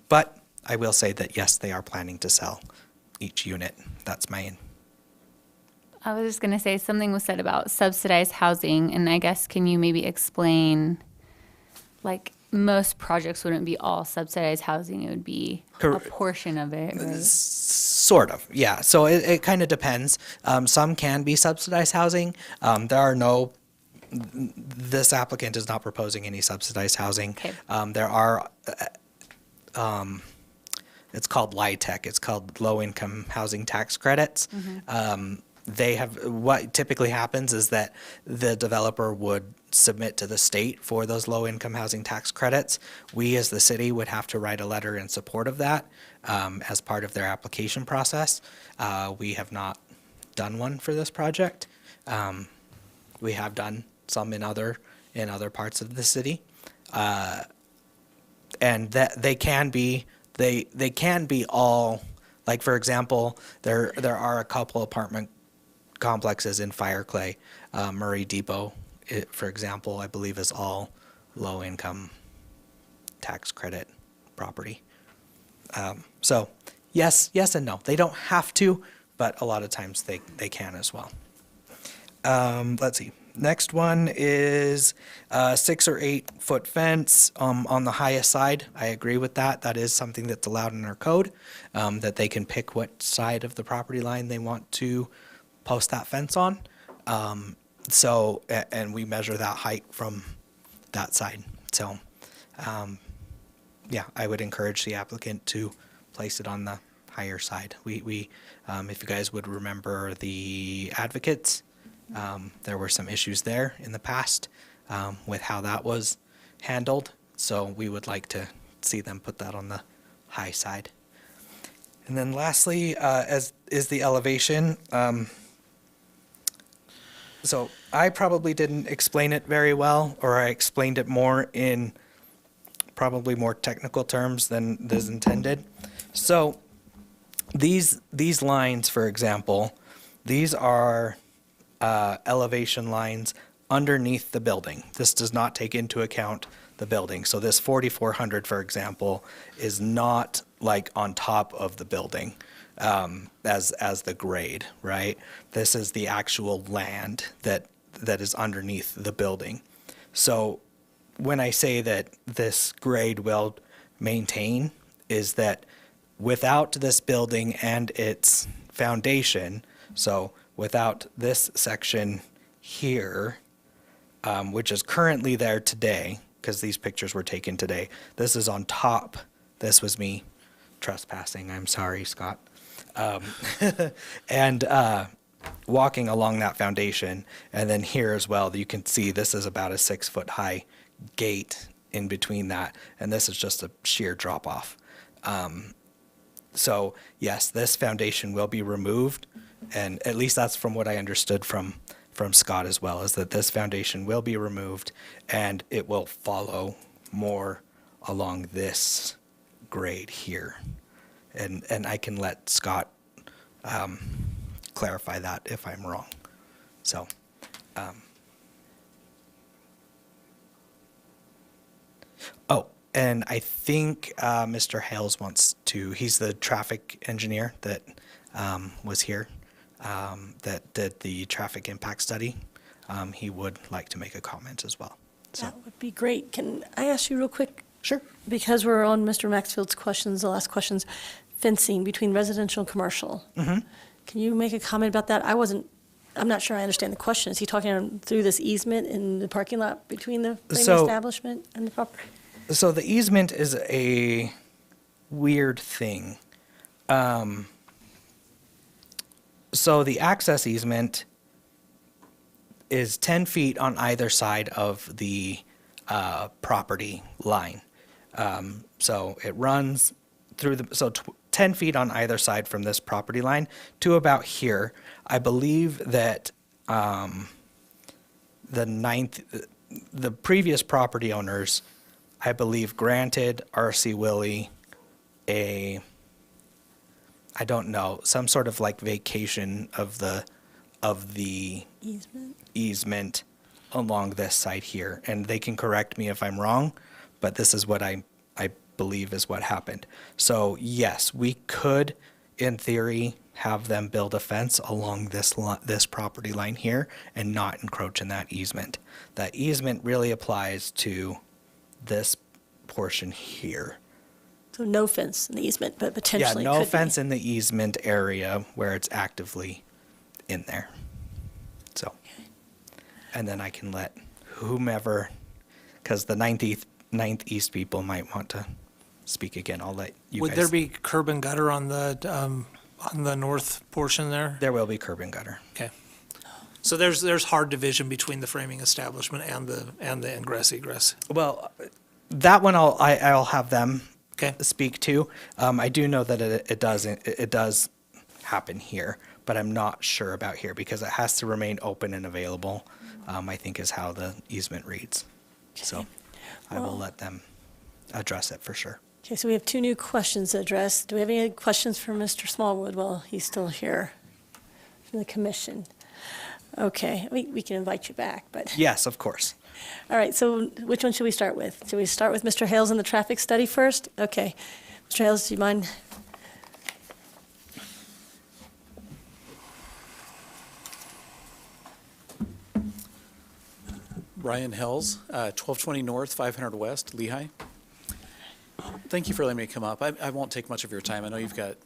But I will say that yes, they are planning to sell each unit. That's my. I was just going to say something was said about subsidized housing, and I guess can you maybe explain, like, most projects wouldn't be all subsidized housing, it would be a portion of it, right? Sort of, yeah. So it kind of depends. Some can be subsidized housing. This applicant is not proposing any subsidized housing. Okay. There are, it's called LIHTC, it's called Low Income Housing Tax Credits. What typically happens is that the developer would submit to the state for those low income housing tax credits. We as the city would have to write a letter in support of that as part of their application process. We have not done one for this project. We have done some in other parts of the city. And that they can be all, like, for example, there are a couple apartment complexes in Fireclay. Murray Depot, for example, I believe is all low-income tax credit property. So yes and no. They don't have to, but a lot of times they can as well. Let's see. Next one is 6 or 8 foot fence on the highest side. I agree with that. That is something that's allowed in our code, that they can pick what side of the property line they want to post that fence on. So, and we measure that height from that side. So, yeah, I would encourage the applicant to place it on the higher side. We if you guys would remember the advocates, there were some issues there in the past with how that was handled. So we would like to see them put that on the high side. And then lastly, as is the elevation. So I probably didn't explain it very well, or I explained it more in probably more technical terms than is intended. So these lines, for example, these are elevation lines underneath the building. This does not take into account the building. So this 4,400, for example, is not like on top of the building as the grade, right? This is the actual land that is underneath the building. So when I say that this grade will maintain, is that without this building and its foundation, so without this section here, which is currently there today, because these pictures were taken today, this is on top. This was me trespassing. I'm sorry, Scott. And walking along that foundation, and then here as well, you can see this is about a 6-foot high gate in between that, and this is just a sheer drop off. So yes, this foundation will be removed, and at least that's from what I understood from Scott as well, is that this foundation will be removed and it will follow more along this grade here. And I can let Scott clarify that if I'm wrong. So, and I think Mr. Hales wants to, he's the traffic engineer that was here, that did the traffic impact study. He would like to make a comment as well. So. That would be great. Can I ask you real quick? Sure. Because we're on Mr. Maxfield's questions, the last questions, fencing between residential and commercial. Mm-hmm. Can you make a comment about that? I'm not sure I understand the question. Is he talking through this easement in the parking lot between the framing establishment and the property? So the easement is a weird thing. So the access easement is 10 feet on either side of the property line. So it runs through 10 feet on either side from this property line to about here. I believe that the previous property owners, I believe, granted R.C. Willey I don't know, some sort of like vacation of the easement along this side here. And they can correct me if I'm wrong, but this is what I believe is what happened. So yes, we could, in theory, have them build a fence along this property line here and not encroach in that easement. That easement really applies to this portion here. So no fence in the easement, but potentially Yeah, no could fence be. in the easement area where it's actively in there. So, and then I can let whomever, because the 9th East people might want to speak again. I'll let you Would guys. there be curb and gutter on the north portion there? There will be curb and gutter. Okay. So there's hard division between the framing establishment and the ingress egress. Well, that one I'll have them Okay. speak to. I do know that it does happen here, but I'm not sure about here because it has to remain open and available. I think is how the easement reads. So I will let them address it for sure. Okay, so we have 2 new questions to address. Do we have any questions for Mr. Smallwood while he's still here from the commission? Okay, we can invite you back, but. Yes, of course. All right, so which one should we start with? Should we start with Mr. Hales and the traffic study first? Okay. Mr. Hales, do you mind? Ryan Hells, 1220 North, 500 West, Lehigh. Thank you for letting me come up. I won't take much of your time. I know you've got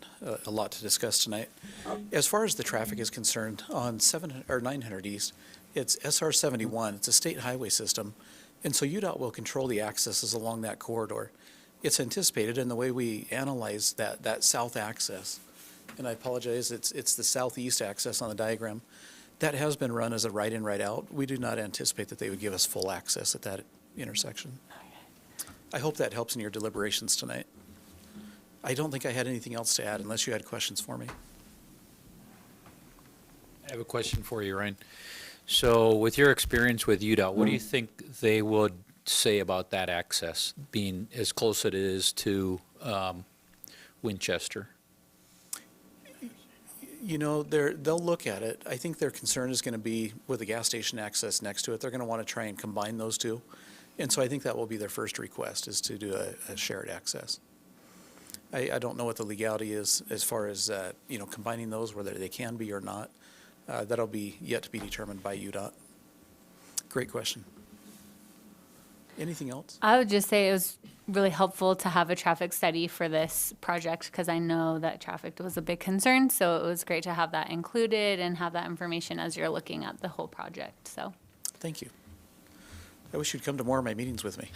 a lot to discuss tonight. As far as the traffic is concerned, on 900 East, it's SR 71. It's a state highway system, and so UDOT will control the accesses along that corridor. It's anticipated in the way we analyze that south access, and I apologize, it's the southeast access on the diagram. That has been run as a right in, right out. We do not anticipate that they would give us full access at that intersection. I hope that helps in your deliberations tonight. I don't think I had anything else to add unless you had questions for me. I have a question for you, Ryan. So with your experience with UDOT, what do you think they would say about that access being as close as it is to Winchester? You know, they'll look at it. I think their concern is going to be with the gas station access next to it. They're going to want to try and combine those two. And so I think that will be their first request, is to do a shared access. I don't know what the legality is as far as, combining those, whether they can be or not. That'll be yet to be determined by UDOT. Great question. Anything else? I would just say it was really helpful to have a traffic study for this project because I know that traffic was a big concern. So it was great to have that included and have that information as you're looking at the whole project. So Thank you. I wish you'd come to more of my meetings with me.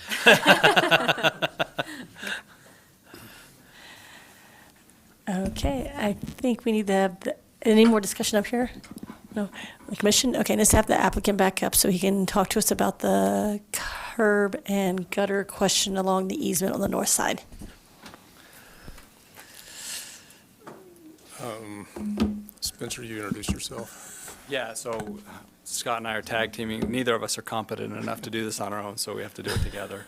Okay, I think we need to have, any more discussion up here? No, the commission? Okay, let's have the applicant back up so he can talk to us about the curb and gutter question along the easement on the north side. Spencer, you introduce yourself. Yeah, so Scott and I are tag teaming. Neither of us are competent enough to do this on our own, so we have to do it together.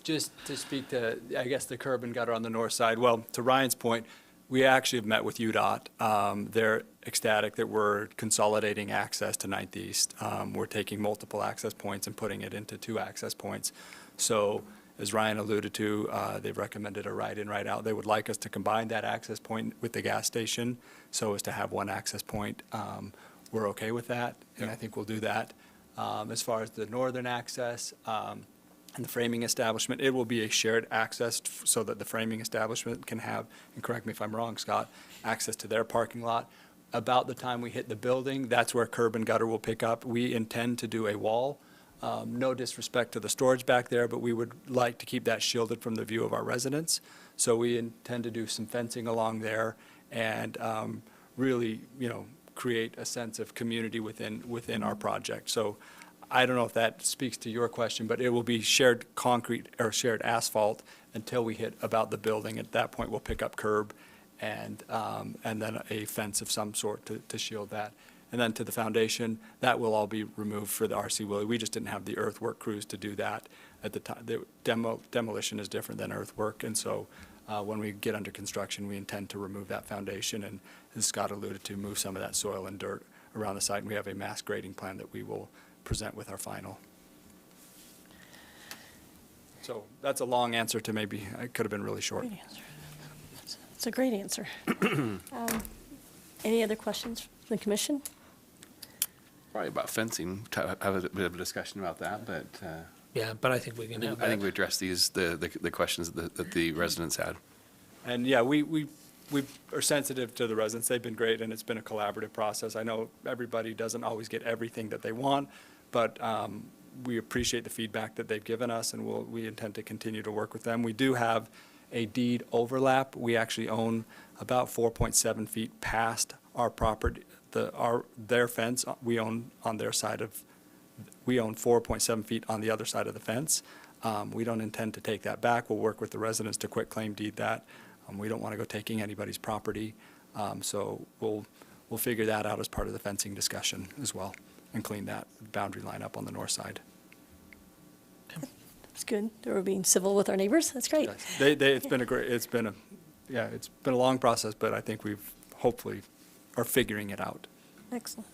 Just to speak to, I guess, the curb and gutter on the north side, well, to Ryan's point, we actually have met with UDOT. They're ecstatic that we're consolidating access to 9th East. We're taking multiple access points and putting it into 2 access points. So as Ryan alluded to, they've recommended a right in, right out. They would like us to combine that access point with the gas station so as to have 1 access point. We're okay with that, and I think we'll do that. As far as the northern access and the framing establishment, it will be a shared access so that the framing establishment can have, and correct me if I'm wrong, Scott, access to their parking lot. About the time we hit the building, that's where curb and gutter will pick up. We intend to do a wall. No disrespect to the storage back there, but we would like to keep that shielded from the view of our residents. So we intend to do some fencing along there and really, create a sense of community within our project. So I don't know if that speaks to your question, but it will be shared concrete or shared asphalt until we hit about the building. At that point, we'll pick up curb and then a fence of some sort to shield that. And then to the foundation, that will all be removed for the RC Willey. We just didn't have the earthwork crews to do that at the time. The demolition is different than earthwork, and so when we get under construction, we intend to remove that foundation and, as Scott alluded to, move some of that soil and dirt around the site. And we have a mass grading plan that we will present with our final. So that's a long answer to maybe, it could have been really short. Great answer. It's a great answer. Any other questions from the commission? Probably about fencing, have a bit of a discussion about that, but Yeah, but I think we can have that. I think we addressed the questions that the residents had. And yeah, we are sensitive to the residents. They've been great, and it's been a collaborative process. I know everybody doesn't always get everything that they want, but we appreciate the feedback that they've given us, and we intend to continue to work with them. We do have a deed overlap. We actually own about 4.7 feet past our property, their fence. We own on their side of, we own 4.7 feet on the other side of the fence. We don't intend to take that back. We'll work with the residents to quitclaim deed that. We don't want to go taking anybody's property. So we'll figure that out as part of the fencing discussion as well and clean that boundary line up on the north side. That's good. We're being civil with our neighbors. That's great. It's been a long process, but I think we've hopefully are figuring it out. Excellent.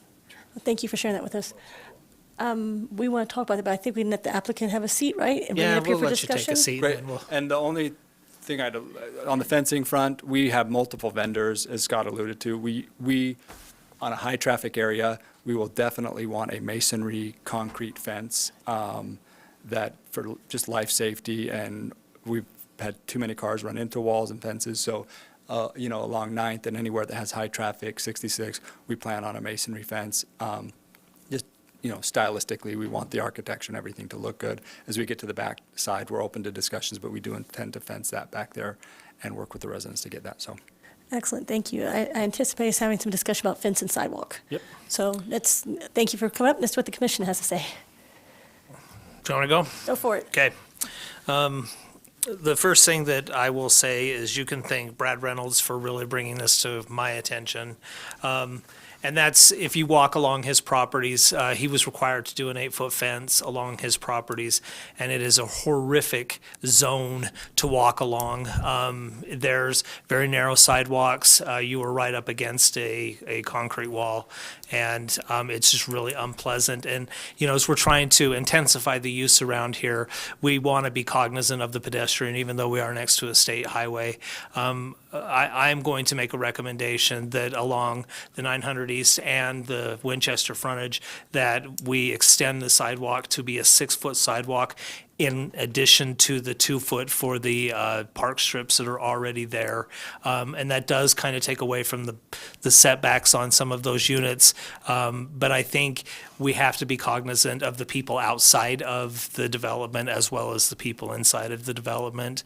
Well, thank you for sharing that with us. We want to talk about it, but I think we can let the applicant have a seat, right? And bring it Yeah, up here we'll for let you take a discussion? seat. Great. and we'll- And the only thing on the fencing front, we have multiple vendors, as Scott alluded to. We, on a high-traffic area, we will definitely want a masonry concrete fence that for just life safety, and we've had too many cars run into walls and fences, so, along 9th and anywhere that has high traffic, 66, we plan on a masonry fence. Stylistically, we want the architecture and everything to look good. As we get to the back side, we're open to discussions, but we do intend to fence that back there and work with the residents to get that, so. Excellent, thank you. I anticipate us having some discussion about fence and sidewalk. Yep. So thank you for coming up. That's what the commission has to say. Do you want to go? Go for it. Okay. The first thing that I will say is you can thank Brad Reynolds for really bringing this to my attention. And that's, if you walk along his properties, he was required to do an 8-foot fence along his properties, and it is a horrific zone to walk along. There's very narrow sidewalks. You are right up against a concrete wall, and it's just really unpleasant. And, you know, as we're trying to intensify the use around here, we want to be cognizant of the pedestrian, even though we are next to a state highway. I'm going to make a recommendation that along the 900 East and the Winchester frontage, that we extend the sidewalk to be a 6-foot sidewalk in addition to the 2-foot for the park strips that are already there. And that does kind of take away from the setbacks on some of those units. But I think we have to be cognizant of the people outside of the development as well as the people inside of the development.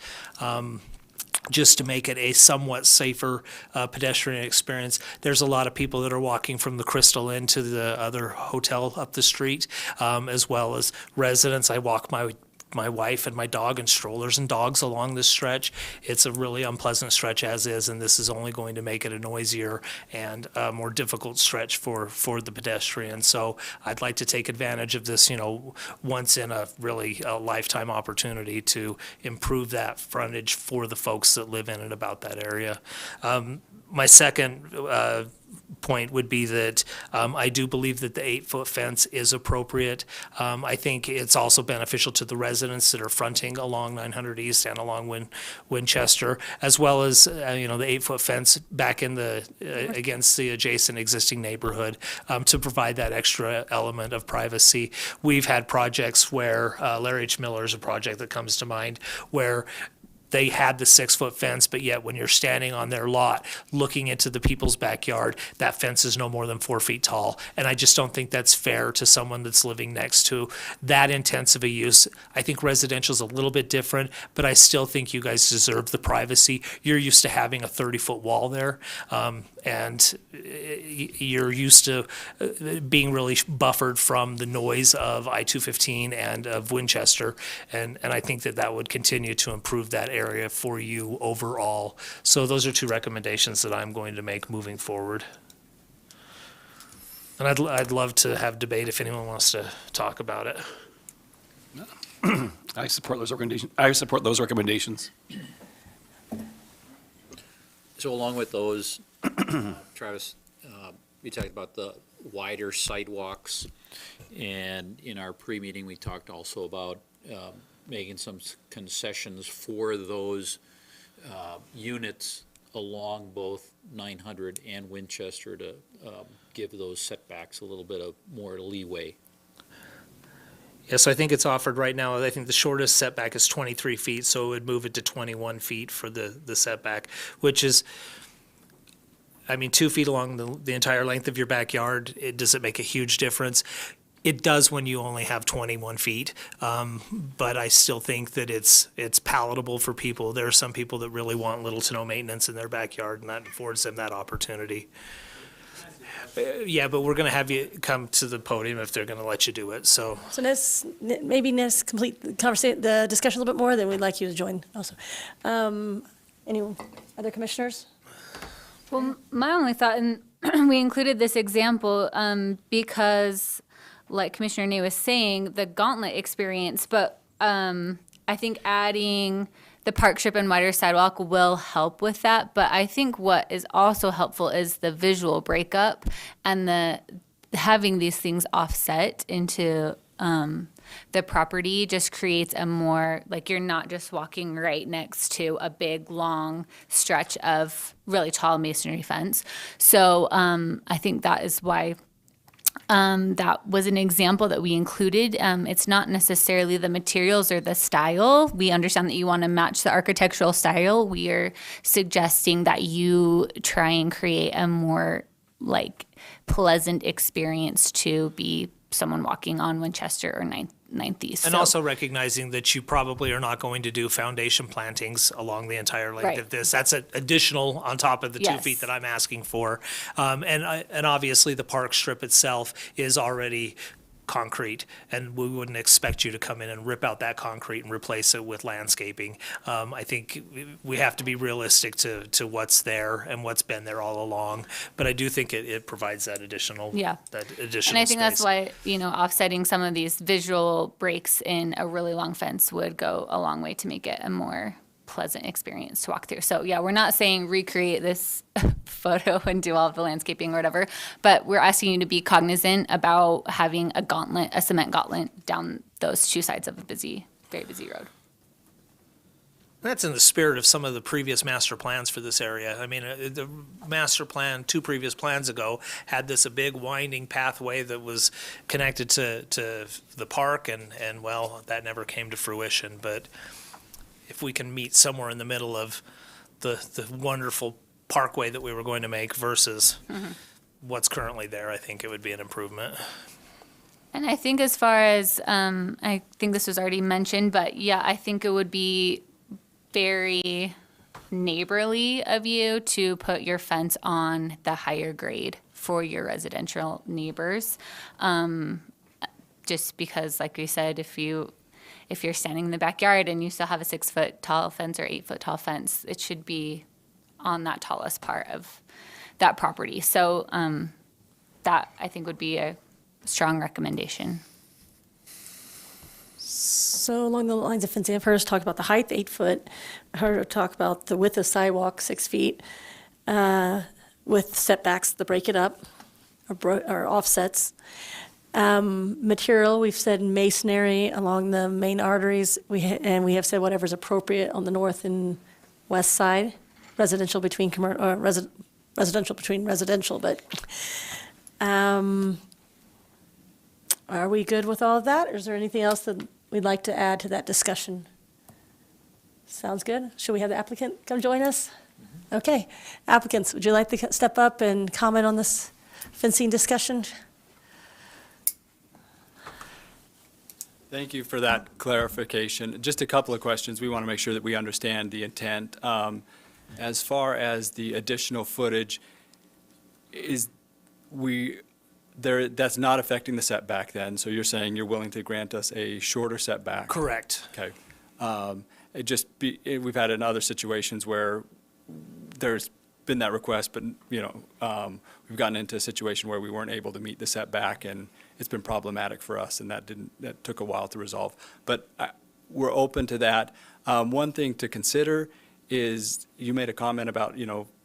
Just to make it a somewhat safer pedestrian experience. There's a lot of people that are walking from the Crystal Inn to the other hotel up the street, as well as residents. I walk my wife and my dog and strollers and dogs along this stretch. It's a really unpleasant stretch as is, and this is only going to make it a noisier and more difficult stretch for the pedestrian. So I'd like to take advantage of this, you know, once in a really lifetime opportunity to improve that frontage for the folks that live in and about that area. My second point would be that I do believe that the 8-foot fence is appropriate. I think it's also beneficial to the residents that are fronting along 900 East and along Winchester, as well as you know, the 8-foot fence back in the against the adjacent existing neighborhood to provide that extra element of privacy. We've had projects where Larry H. Miller is a project that comes to mind where they had the 6-foot fence, but yet when you're standing on their lot looking into the people's backyard, that fence is no more than 4 feet tall. And I just don't think that's fair to someone that's living next to that intensive a use. I think residential is a little bit different, but I still think you guys deserve the privacy. You're used to having a 30-foot wall there, and you're used to being really buffered from the noise of I-215 and of Winchester, and I think that would continue to improve that area for you overall. So those are two recommendations that I'm going to make moving forward. And I'd love to have debate if anyone wants to talk about it. I support those recommendations. So along with those, Travis, we talked about the wider sidewalks, and in our pre-meeting, we talked also about making some concessions for those units along both 900 and Winchester to give those setbacks a little bit of more leeway. Yes, I think it's offered right now. I think the shortest setback is 23 feet, so it would move it to 21 feet for the setback, which is, I mean, 2 feet along the entire length of your backyard. Does it make a huge difference? It does when you only have 21 feet, but I still think that it's palatable for people. There are some people that really want little to no maintenance in their backyard, and that affords them that opportunity. Yeah, but we're going to have you come to the podium if they're going to let you do it. So maybe Ness complete the discussion a little bit more, then we'd like you to join also. Any other commissioners? Well, my only thought, and we included this example because, like Commissioner Ney was saying, the gauntlet experience, but I think adding the park strip and wider sidewalk will help with that. But I think what is also helpful is the visual breakup and the having these things offset into the property just creates a more, like, you're not just walking right next to a big, long stretch of really tall masonry fence. So I think that is why that was an example that we included. It's not necessarily the materials or the style. We understand that you want to match the architectural style. We are suggesting that you try and create a more, like, pleasant experience to be someone walking on Winchester or 9th East. And also recognizing that you probably are not going to do foundation plantings along the entire length of this. That's additional on top of the 2 feet that I'm asking for. And obviously the park strip itself is already concrete, and we wouldn't expect you to come in and rip out that concrete and replace it with landscaping. I think we have to be realistic to what's there and what's been there all along, but I do think it provides that additional Yeah. additional And I think that's space. why, offsetting some of these visual breaks in a really long fence would go a long way to make it a more pleasant experience to walk through. So yeah, we're not saying recreate this photo and do all of the landscaping or whatever, but we're asking you to be cognizant about having a cement gauntlet down those two sides of a very busy road. That's in the spirit of some of the previous master plans for this area. I mean, the master plan, 2 previous plans ago, had a big winding pathway that was connected to the park, and well, that never came to fruition. But if we can meet somewhere in the middle of the wonderful parkway that we were going to make versus what's currently there, I think it would be an improvement. And I think as far as, I think this was already mentioned, but yeah, I think it would be very neighborly of you to put your fence on the higher grade for your residential neighbors. Just because, like we said, if you're standing in the backyard and you still have a 6-foot tall fence or 8-foot tall fence, it should be on that tallest part of that property. So that I think would be a strong recommendation. So along the lines of fencing, I've heard us talk about the height, 8 foot. I heard her talk about the width of sidewalk, 6 feet, with setbacks to break it up, or offsets. Material, we've said masonry along the main arteries, and we have said whatever's appropriate on the north and west side, residential between residential between residential, but are we good with all of that, or is there anything else that we'd like to add to that discussion? Sounds good. Should we have the applicant come join us? Okay. Applicants, would you like to step up and comment on this fencing discussion? Thank you for that clarification. Just a couple of questions. We want to make sure that we understand the intent. As far as the additional footage, that's not affecting the setback then? So you're saying you're willing to grant us a shorter setback? Correct. Okay. We've had in other situations where there's been that request, but, we've gotten into a situation where we weren't able to meet the setback, and it's been problematic for us, and that took a while to resolve. But we're open to that. One thing to consider is, you made a comment about,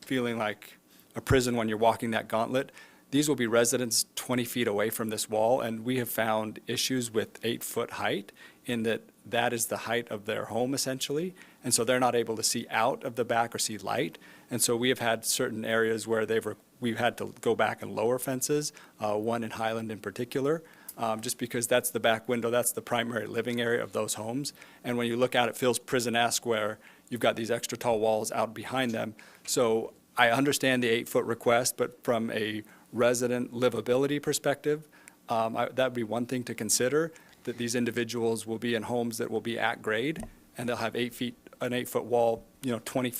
feeling like a prison when you're walking that gauntlet. These will be residents 20 feet away from this wall, and we have found issues with 8-foot height in that is the height of their home essentially, and so they're not able to see out of the back or see light. And so we have had certain areas where we've had to go back and lower fences, one in Highland in particular, just because that's the back window, that's the primary living area of those homes. And when you look out, it feels prison-esque where you've got these extra tall walls out behind them. So I understand the 8-foot request, but from a resident livability perspective, that would be one thing to consider, that these individuals will be in homes that will be at grade, and they'll have an 8-foot wall, 20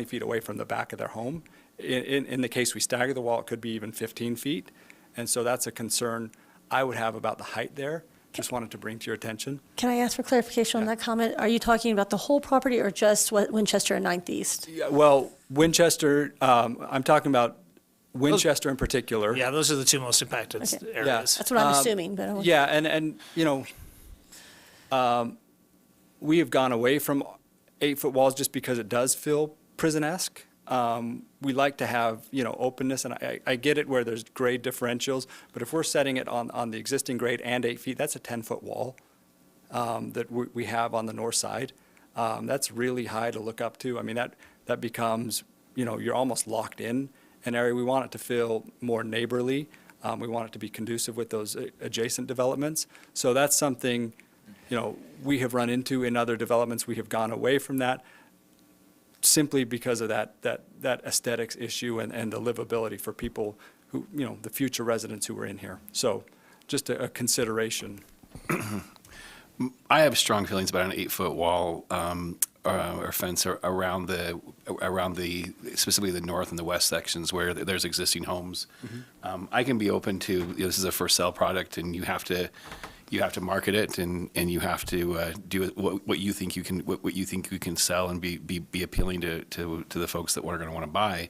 feet away from the back of their home. In the case we stagger the wall, it could be even 15 feet. And so that's a concern I would have about the height there. Just wanted to bring to your attention. Can I ask for clarification on that comment? Are you talking about the whole property or just Winchester and 9th East? Yeah, well, Winchester, I'm talking about Winchester in particular. Yeah, those are the 2 most impacted areas. That's what I'm assuming, but I want. Yeah, and we have gone away from 8-foot walls just because it does feel prison-esque. We like to have, openness, and I get it where there's grade differentials, but if we're setting it on the existing grade and 8 feet, that's a 10-foot wall that we have on the north side. That's really high to look up to. I mean, that becomes, you're almost locked in an area. We want it to feel more neighborly. We want it to be conducive with those adjacent developments. So that's something, we have run into in other developments. We have gone away from that simply because of that aesthetics issue and the livability for people who, the future residents who are in here. So just a consideration. I have strong feelings about an 8-foot wall. or fence around the specifically the north and the west sections where there's existing homes. I can be open to, you know, this is a for sale product, and you have to market it, and you have to do what you think you can sell and be appealing to the folks that are going to want to buy.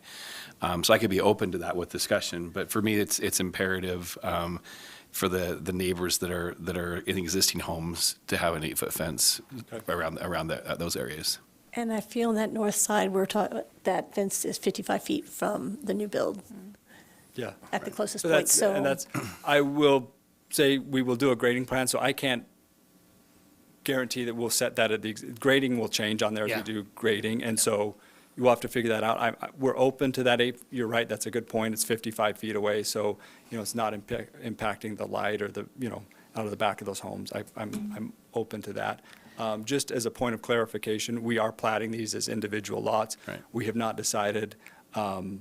So I could be open to that with discussion, but for me, it's imperative for the neighbors that are in existing homes to have an 8-foot fence around those areas. And I feel on that north side, that fence is 55 feet from the new build Yeah. at the closest So point, that's, I will say we will do a grading plan, so I can't guarantee that we'll set that at grading will change on there as Yeah. we do grading, and so you'll have to figure that out. We're open to that 8, you're right, that's a good point, it's 55 feet away, so, you know, it's not impacting the light or the, you know, out of the back of those homes. I'm open to that. Just as a point of clarification, we are platting these as individual lots. Right. We have not decided if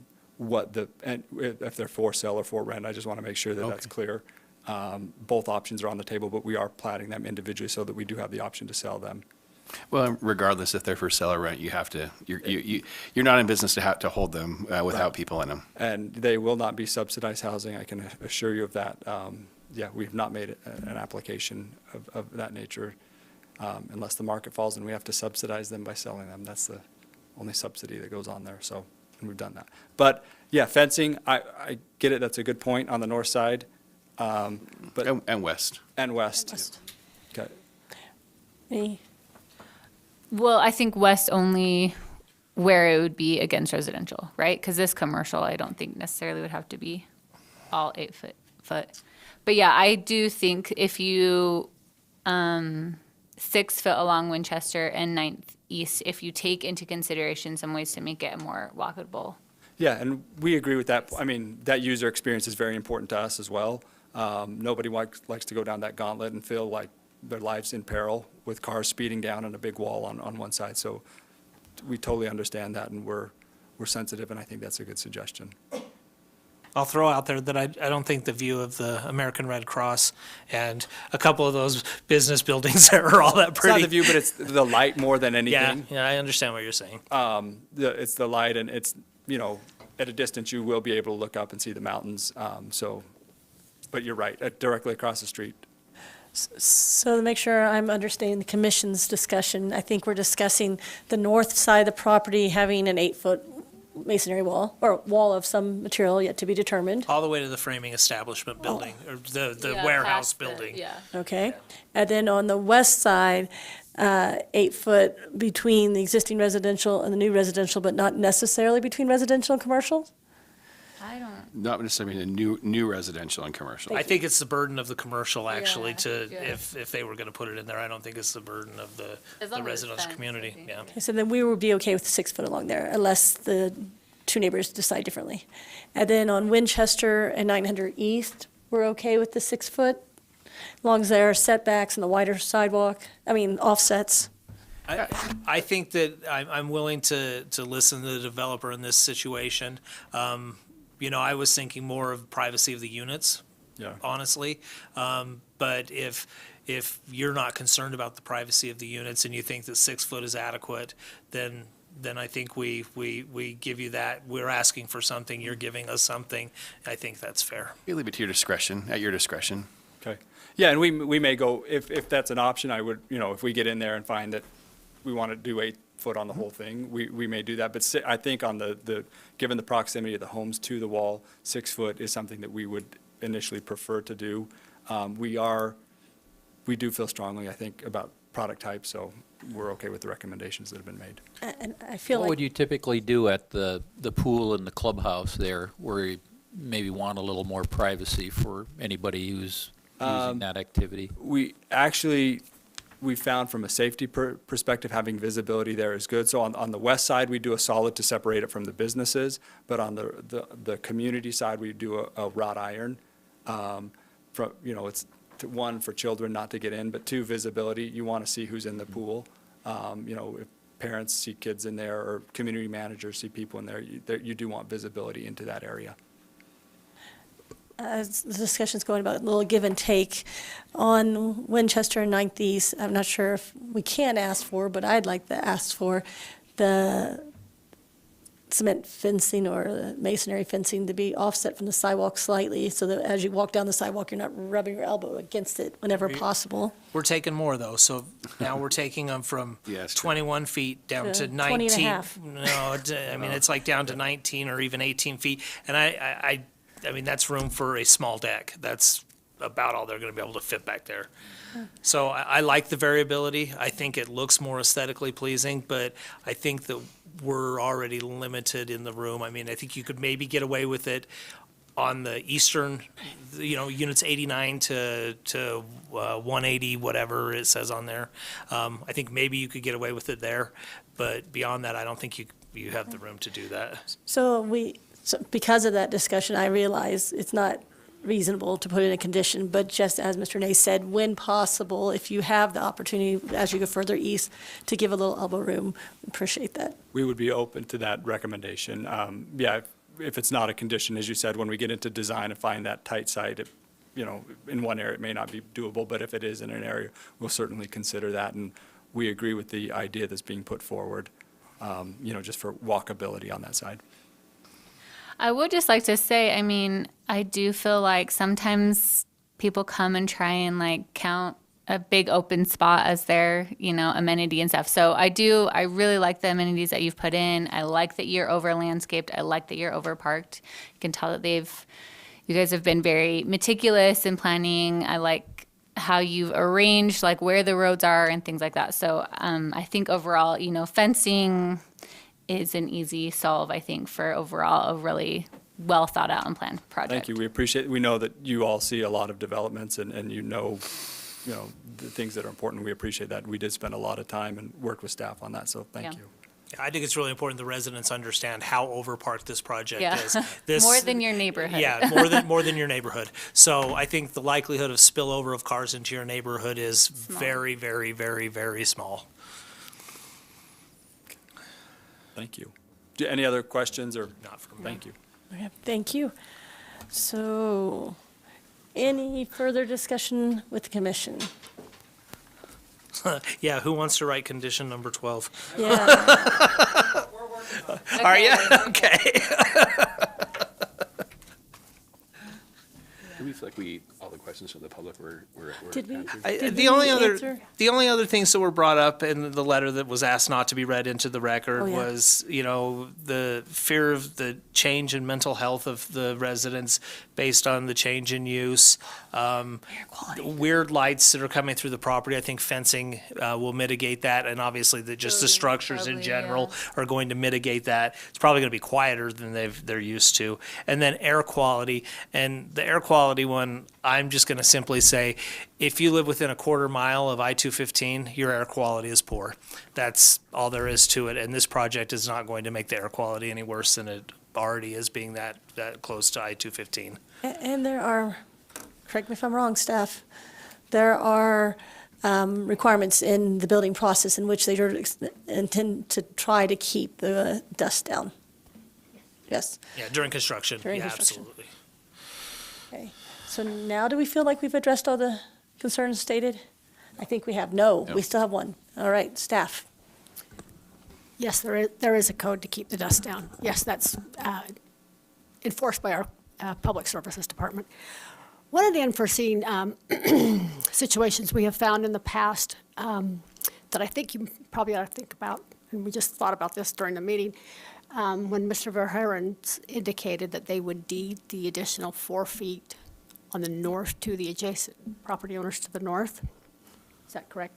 they're for sale or for rent. I just want to make sure that that's clear. Both options are on the table, but we are platting them individually so that we do have the option to sell them. Well, regardless if they're for sale or rent, you're not in business to hold them without people in them. And they will not be subsidized housing, I can assure you of that. Yeah, we've not made an application of that nature unless the market falls and we have to subsidize them by selling them. That's the only subsidy that goes on there, so, and we've done that. But, yeah, fencing, I get it, that's a good point on the north side. But And west. And west. Okay. Any- Well, I think west only where it would be against residential, right? Because this commercial, I don't think necessarily would have to be all 8-foot. But yeah, I do think if you 6 foot along Winchester and 9th East, if you take into consideration some ways to make it a more walkable. Yeah, and we agree with that. I mean, that user experience is very important to us as well. Nobody likes to go down that gauntlet and feel like their lives in peril with cars speeding down and a big wall on one side. So we totally understand that, and we're sensitive, and I think that's a good suggestion. I'll throw out there that I don't think the view of the American Red Cross and a couple of those business buildings there are all that It's not pretty. the view, but it's the light more than anything. Yeah, I understand what you're saying. It's the light, and it's, you know, at a distance, you will be able to look up and see the mountains. But you're right, directly across the street. So to make sure I'm understanding the commission's discussion, I think we're discussing the north side of the property having an 8-foot masonry wall, or wall of some material yet to be determined. All the way to the framing establishment building, or the warehouse building. Okay. And then on the west side, 8 foot between the existing residential and the new residential, but not necessarily between residential and commercial? I don't. Not necessarily a new residential and commercial. I think it's the burden of the commercial, actually, Yeah. if they were gonna put it in there. I don't think it's the burden of As the long as it's residential fenced, I community, think. yeah. Okay, so then we would be okay with 6 foot along there unless the two neighbors decide differently. And then on Winchester and 900 East, we're okay with the 6 foot? As long as there are setbacks and the wider sidewalk, offsets. I think that I'm willing to listen to the developer in this situation. You know, I was thinking more of privacy of the units, Yeah. honestly. But if you're not concerned about the privacy of the units and you think that 6 foot is adequate, then I think we give you that. We're asking for something, you're giving us something. I think that's fair. You leave it to your discretion, at your discretion. Okay. Yeah, and we may go, if that's an option, I would, you know, if we get in there and find that we want to do 8 foot on the whole thing, we may do that. But I think on given the proximity of the homes to the wall, 6 foot is something that we would initially prefer to do. We do feel strongly, I think, about product type, so we're okay with the recommendations that have been made. And I feel What would like, you typically do at the pool and the clubhouse there, where you maybe want a little more privacy for anybody who's using that activity? We found from a safety perspective, having visibility there is good. So on the west side, we do a solid to separate it from the businesses, but on the community side, we do a wrought iron. It's one, for children not to get in, but 2, visibility. You want to see who's in the pool. If parents see kids in there or community managers see people in there, you do want visibility into that area. as the discussion's going about a little give and take on Winchester and 9th East, I'm not sure if we can't ask for, but I'd like to ask for the cement fencing or the masonry fencing to be offset from the sidewalk slightly, so that as you walk down the sidewalk, you're not rubbing your elbow against it whenever possible. We're taking more though, so now we're taking them from Yeah, it's true. 21 feet down To to 20 19. and a half. No, I mean, it's like down to 19 or even 18 feet. And I mean, that's room for a small deck. That's about all they're gonna be able to fit back there. So I like the variability. I think it looks more aesthetically pleasing, but I think that we're already limited in the room. I mean, I think you could maybe get away with it on the eastern, units 89 to 180, whatever it says on there. I think maybe you could get away with it there, but beyond that, I don't think you have the room to do that. So because of that discussion, I realize it's not reasonable to put in a condition, but just as Mr. Ney said, when possible, if you have the opportunity as you go further east to give a little elbow room, appreciate that. We would be open to that recommendation. Yeah, if it's not a condition, as you said, when we get into design and find that tight site, in one area it may not be doable, but if it is in an area, we'll certainly consider that. And we agree with the idea that's being put forward, just for walkability on that side. I would just like to say, I mean, I do feel like sometimes people come and try and like count a big open spot as their, amenity and stuff. So I really like the amenities that you've put in. I like that you're over landscaped. I like that you're over parked. You can tell that you guys have been very meticulous in planning. I like how you've arranged like where the roads are and things like that. So I think overall, fencing is an easy solve, I think, for overall a really well thought out and planned project. Thank you. We know that you all see a lot of developments and the things that are important. We appreciate that. We did spend a lot of time and work with staff on that, so thank Yeah. you. I think it's really important the residents understand how overparked this project Yeah. is. More than your neighborhood. Yeah, more than your neighborhood. So I think the likelihood of spillover of cars into your neighborhood is very, very, very, very small. Thank you. Any other questions or? Not from me. Thank you. Okay, thank you. So, any further discussion with the commission? Yeah, who wants to write condition number 12? Yeah. Are you? Okay. Do we feel like all the questions from the public were Did we? answered? Did The we only answer? other things that were brought up in the letter that was asked not to be read into the record Oh, yeah. was, the fear of the change in mental health of the residents based on the change in use. Weird lights that are coming through the property. I think fencing will mitigate that, and obviously just the structures in Probably, general are going to mitigate that. It's probably going to be quieter than they're used to. And then air quality, and the air quality one, I'm just going to simply say, if you live within a quarter mile of I-215, your air quality is poor. That's all there is to it, and this project is not going to make the air quality any worse than it already is, being that close to I-215. And there are, correct me if I'm wrong, staff, there are requirements in the building process in which they intend to try to keep the dust down. Yes, Yeah, during construction. During Yeah, construction. absolutely. okay. So now do we feel like we've addressed all the concerns stated? I think we have. No, we still have one. All right, staff. Yes, there is a code to keep the dust down. Yes, that's enforced by our Public Services Department. One of the unforeseen situations we have found in the past that I think you probably ought to think about, and we just thought about this during the meeting, when Mr. Verheeren indicated that they would deed the additional 4 feet on the north to the adjacent property owners to the north. Is that correct?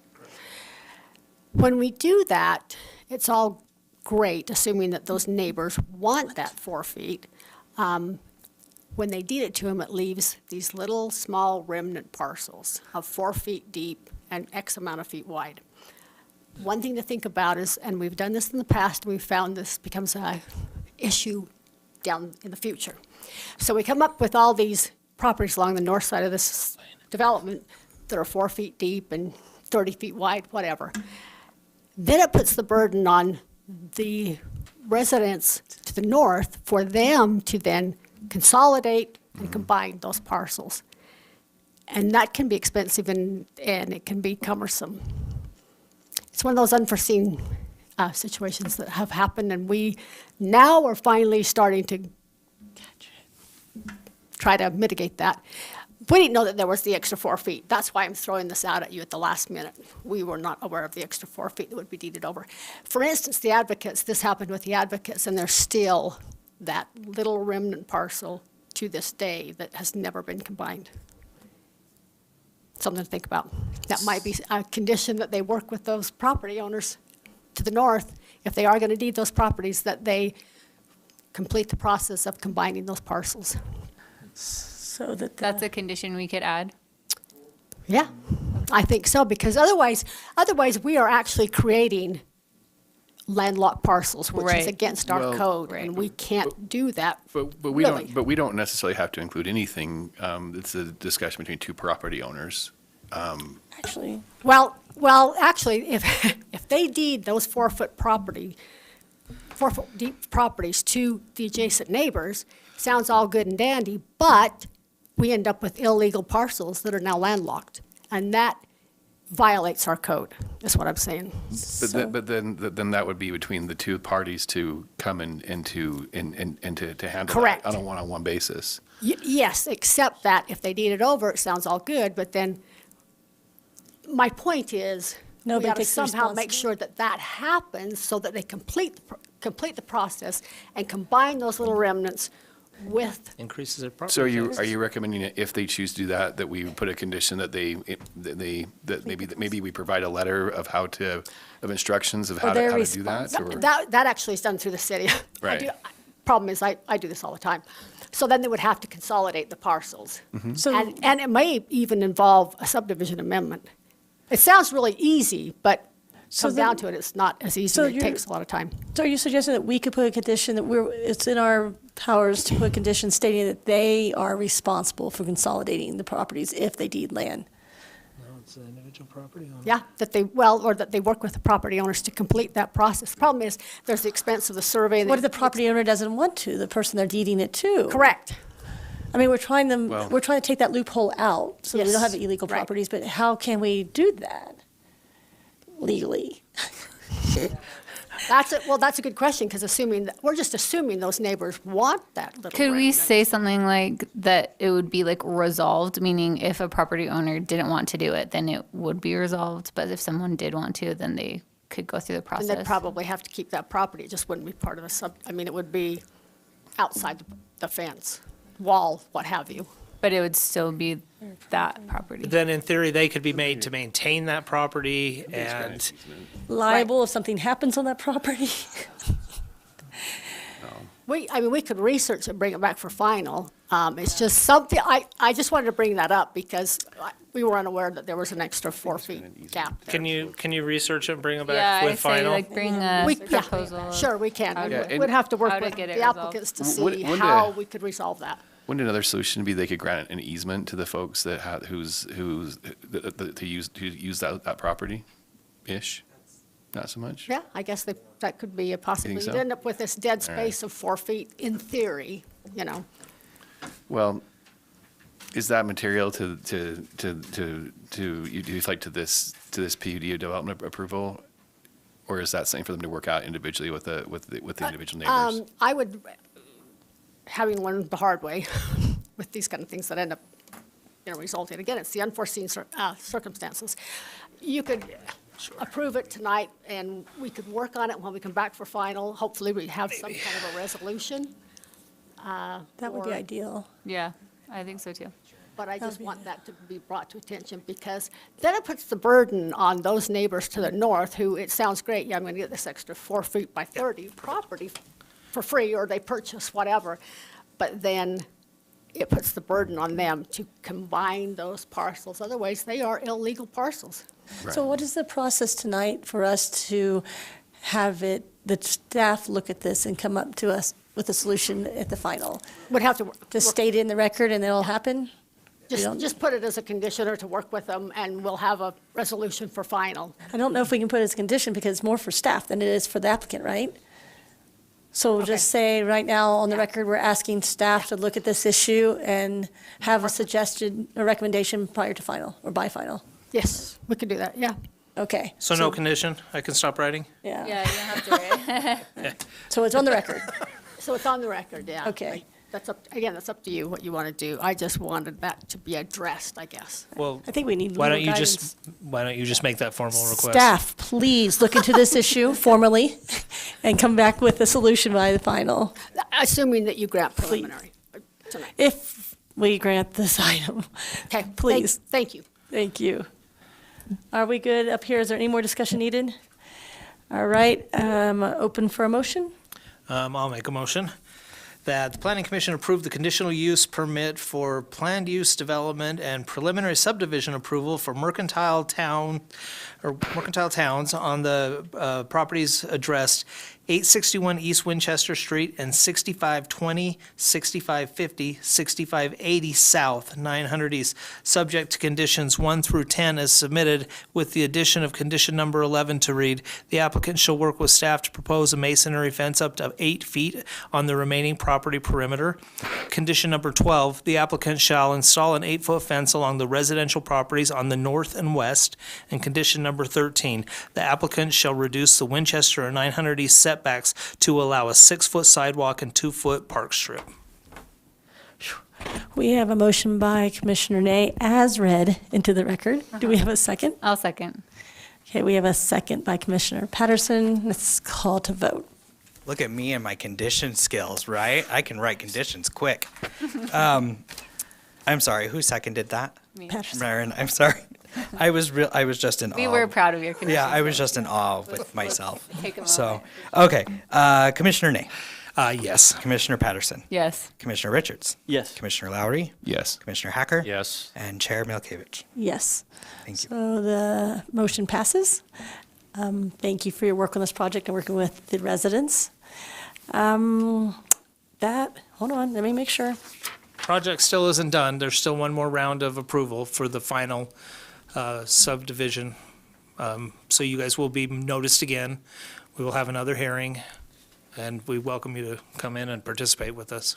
When we do that, it's all great, assuming that those neighbors want that 4 feet. When they deed it to them, it leaves these little, small remnant parcels of 4 feet deep and X amount of feet wide. One thing to think about is, and we've done this in the past, and we've found this becomes a issue down in the future. So we come up with all these properties along the north side of this development that are 4 feet deep and 30 feet wide, whatever. Then it puts the burden on the residents to the north for them to then consolidate and combine those parcels. And that can be expensive and it can be cumbersome. it's one of those unforeseen situations that have happened, and we now are finally starting to try to mitigate that. We didn't know that there was the extra 4 feet. That's why I'm throwing this out at you at the last minute. We were not aware of the extra 4 feet that would be deeded over. For instance, the Advocates, this happened with the Advocates, and there's still that little remnant parcel to this day that has never been combined. Something to think about. That might be a condition that they work with those property owners to the north, if they are going to deed those properties, that they complete the process of combining those parcels. So that That's a condition we could add. Yeah, I think so, because otherwise we are actually creating landlocked parcels, which is Right. against our Well, code, and we can't do that. But we Really? don't necessarily have to include anything. It's a discussion between two property owners. actually, Well, actually, if they deed those 4-foot deep properties to the adjacent neighbors, sounds all good and dandy, but we end up with illegal parcels that are now landlocked, and that violates our code, is what I'm saying. But then that would be between the two parties to come and to handle Correct. that on a one-on-one basis. Yes, except that if they deed it over, it sounds all good, but then my point is, we Nobody got to takes the somehow make sure that that happens so that they complete the process and combine those little remnants with, Increases their property. So taxes. are you recommending that if they choose to do that, that we put a condition that maybe we provide a letter of of instructions of how their to do that? response. or- that actually is done through the city. Right. Problem is, I do this all the time. So then they would have to consolidate the parcels. So- And it may even involve a subdivision amendment. It sounds really easy, but So come then- down to it, it's not as easy, So and it you're- takes a lot of time. so are you suggesting that we could put a condition that it's in our powers to put a condition stating that they are responsible for consolidating the properties if they deed land? No, it's an individual property owner. Yeah, or that they work with the property owners to complete that process. The problem is, there's the expense of the survey. What if the property owner doesn't want to, the person they're deeding it to? Correct. I mean, we're trying Well- to take that loophole out, so we don't Yes, have illegal right. properties, but how can we do that legally? That's a good question, because we're just assuming those neighbors want that little Could we remnant. say something like that it would be like resolved, meaning if a property owner didn't want to do it, then it would be resolved, but if someone did want to, then they could go through the And process? they'd probably have to keep that property, it just wouldn't be part of it would be outside the fence, wall, what have you. But it would still be that property. Then in theory, they could be made to maintain that property and Liable if something happens on that property? We could research and bring it back for final. It's just something, I just wanted to bring that up because we were unaware that there was an extra 4 feet gap there. can you research it and bring it Yeah, back I with say final? like bring a Yeah, proposal. of sure, we can. how to- We'd have to work how to with get it the resolved. applicants to Wouldn't- see wouldn't how a- we could resolve that. Wouldn't another solution be they could grant an easement to the folks that who use that property-ish? Not so much? Yeah, I guess that could be a possibility. so? You'd end up with this dead All right. space of 4 feet, in theory, Well, is that material to you'd like to this PUD development approval? Or is that something for them to work out individually with the individual neighbors? I would, having learned the hard way with these kind of things that end up, resulting, again, it's the unforeseen circumstances. You could approve it tonight, and we could work on it when we come back for final. Hopefully, we have some kind of a resolution. That would be or- ideal. Yeah, I think so too. But I just want that to be brought to attention, because then it puts the burden on those neighbors to the north who, it sounds great, yeah, I'm gonna get this extra 4 feet by 30 property for free, or they purchase whatever. But then it puts the burden on them to combine those parcels. Otherwise, they are illegal parcels. So what is the process tonight for us to have the staff look at this and come up to us with a solution at the final? Would have to. To state it in the record and it'll happen? Just put it as a conditioner to work with them, and we'll have a resolution for final. I don't know if we can put it as a condition because it's more for staff than it is for the applicant, right? So we'll just say right now on the record, we're asking staff to look at this issue and have a recommendation prior to final or by final. Yes, we could do that, yeah. Okay. So no condition? I can stop writing? Yeah. Yeah, you don't have to worry. So it's on the record. So it's on the record, yeah. Okay. That's up, again, that's up to you, what you want to do. I just wanted that to be addressed, I guess. Well, I think we need why legal don't you guidance. why don't you just make that formal request? Staff, please look into this issue formally and come back with a solution by the final, Assuming that you grant preliminary tonight. if we grant this item. Okay, Please. Thank you. Thank you. Are we good up here? Is there any more discussion needed? All right, open for a motion? I'll make a motion that the Planning Commission approve the conditional use permit for planned use development and preliminary subdivision approval for Mercantile Towns on the properties addressed 861 East Winchester Street and 6520, 6550, 6580 South, 900 East, subject to conditions 1 through 10 as submitted, with the addition of condition number 11 to read, the applicant shall work with staff to propose a masonry fence up to 8 feet on the remaining property perimeter. Condition number 12, the applicant shall install an 8-foot fence along the residential properties on the north and west. And condition number 13, the applicant shall reduce the Winchester and 900 East setbacks to allow a 6-foot sidewalk and 2-foot park strip. We have a motion by Commissioner Nay as read into the record. Do we have a second? I'll second. Okay, we have a second by Commissioner Patterson. Let's call to vote. Look at me and my condition skills, right? I can write conditions quick. I'm sorry, who seconded that? Me. Patterson. Marin, I'm sorry. I was just in awe. We were proud of your conditions. Yeah, I was just in awe with myself. Take a So, moment. okay, Commissioner Nay, Yes. Commissioner Patterson, Yes. Commissioner Richards, Yes. Commissioner Lowry, Yes. Commissioner Hacker. Yes. And Chair Milkevich. Yes. Thank you. So the motion passes. Thank you for your work on this project and working with the residents. Hold on, let me make sure. Project still isn't done. There's still one more round of approval for the final subdivision. So you guys will be noticed again. We will have another hearing, and we welcome you to come in and participate with us.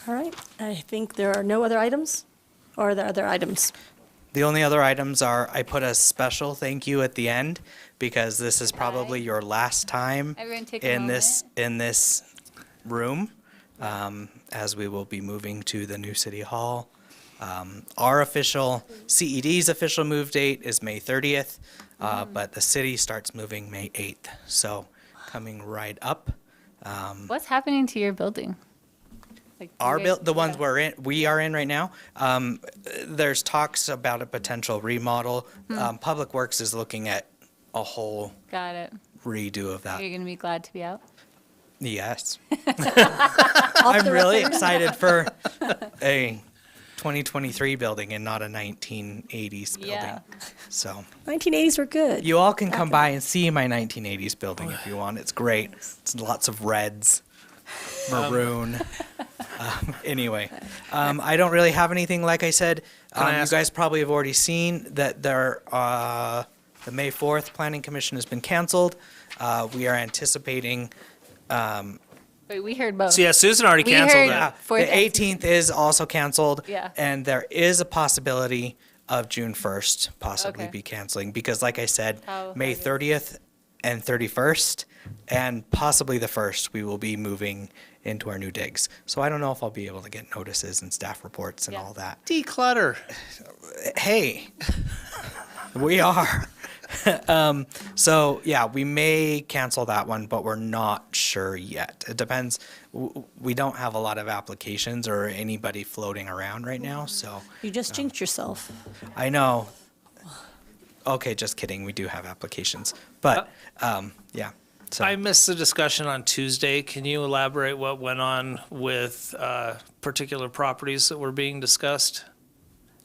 All right, I think there are no other items, or are there other items? The only other items are, I put a special thank you at the end because this is probably your last time Everyone take a in this room, as we will be moving to the new city hall. Our official, CED's official move date is May 30th, but the city starts moving May 8th. So coming right up. What's happening to your building? Like, Our you guys- the ones yeah. we are in right now. There's talks about a potential remodel. Public Works is looking at a whole Got it. redo of Are that. you going to be glad to be out? Yes. I'm really excited for a 2023 building and not a 1980s building. Yeah. So 1980s were good. you all can come by and see my 1980s building if you want. It's great. It's lots of reds, maroon. Anyway, I don't really have anything. Like I said, Can I you ask- guys probably have already seen that the May 4th Planning Commission has been canceled. We are anticipating. Wait, we heard both. So yeah, Susan already We canceled heard- that. For The the- 18th is also canceled. Yeah. And there is a possibility of June 1st possibly Okay. be canceling, because like I said, How May hard is- 30th and 31st, and possibly the 1st, we will be moving into our new digs. So I don't know if I'll be able to get notices and staff reports and Yeah. all that. Declutter. Hey, we are. So yeah, we may cancel that one, but we're not sure yet. It depends. We don't have a lot of applications or anybody floating around right now, so You just jinxed yourself. I know. Okay, just kidding. We do have applications, but yeah. So I missed the discussion on Tuesday. Can you elaborate what went on with particular properties that were being discussed?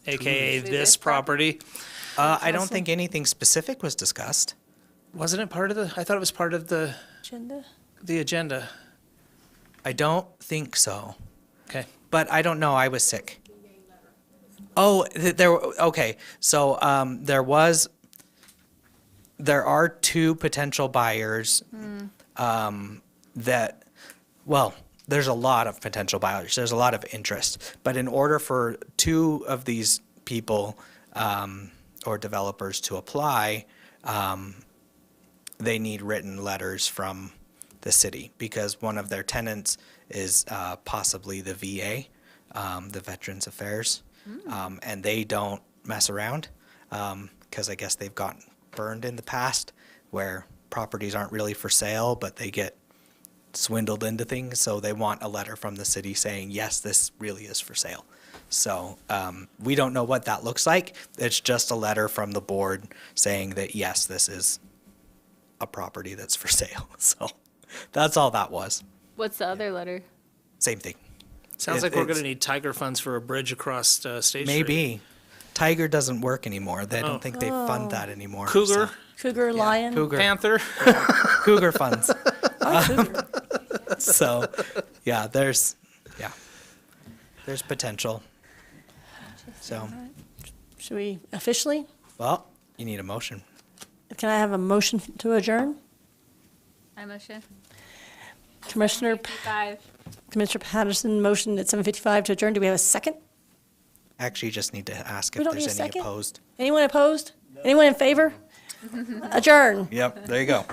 AKA this property? I don't think anything specific was discussed. Wasn't it part of the, I thought it was part of the Agenda? agenda. I don't think so. Okay. But I don't know. I was sick. Oh, okay. So there are two potential buyers that, well, there's a lot of potential buyers. There's a lot of interest. But in order for two of these people, or developers to apply, they need written letters from the city because one of their tenants is possibly the VA, the Veterans Affairs, and they don't mess around because I guess they've gotten burned in the past where properties aren't really for sale, but they get swindled into things. So they want a letter from the city saying, yes, this really is for sale. So we don't know what that looks like. It's just a letter from the board saying that, yes, this is a property that's for sale. So that's all that was. What's the other letter? Same thing. Sounds like we're going to need Tiger funds for a bridge across State Street. Maybe. Tiger doesn't work anymore. They don't think they fund that anymore. Cougar, Cougar, lion. Cougar. Panther. Cougar funds. Cougar. So, yeah, there's potential. So, Should we officially? well, you need a motion. Can I have a motion to adjourn? I motion. Commissioner Patterson motioned at 7:55 to adjourn. Do we have a second? Actually, you just need to ask We if don't need a there's any second? opposed. Anyone opposed? Anyone in favor? Adjourn. Yep, there you go.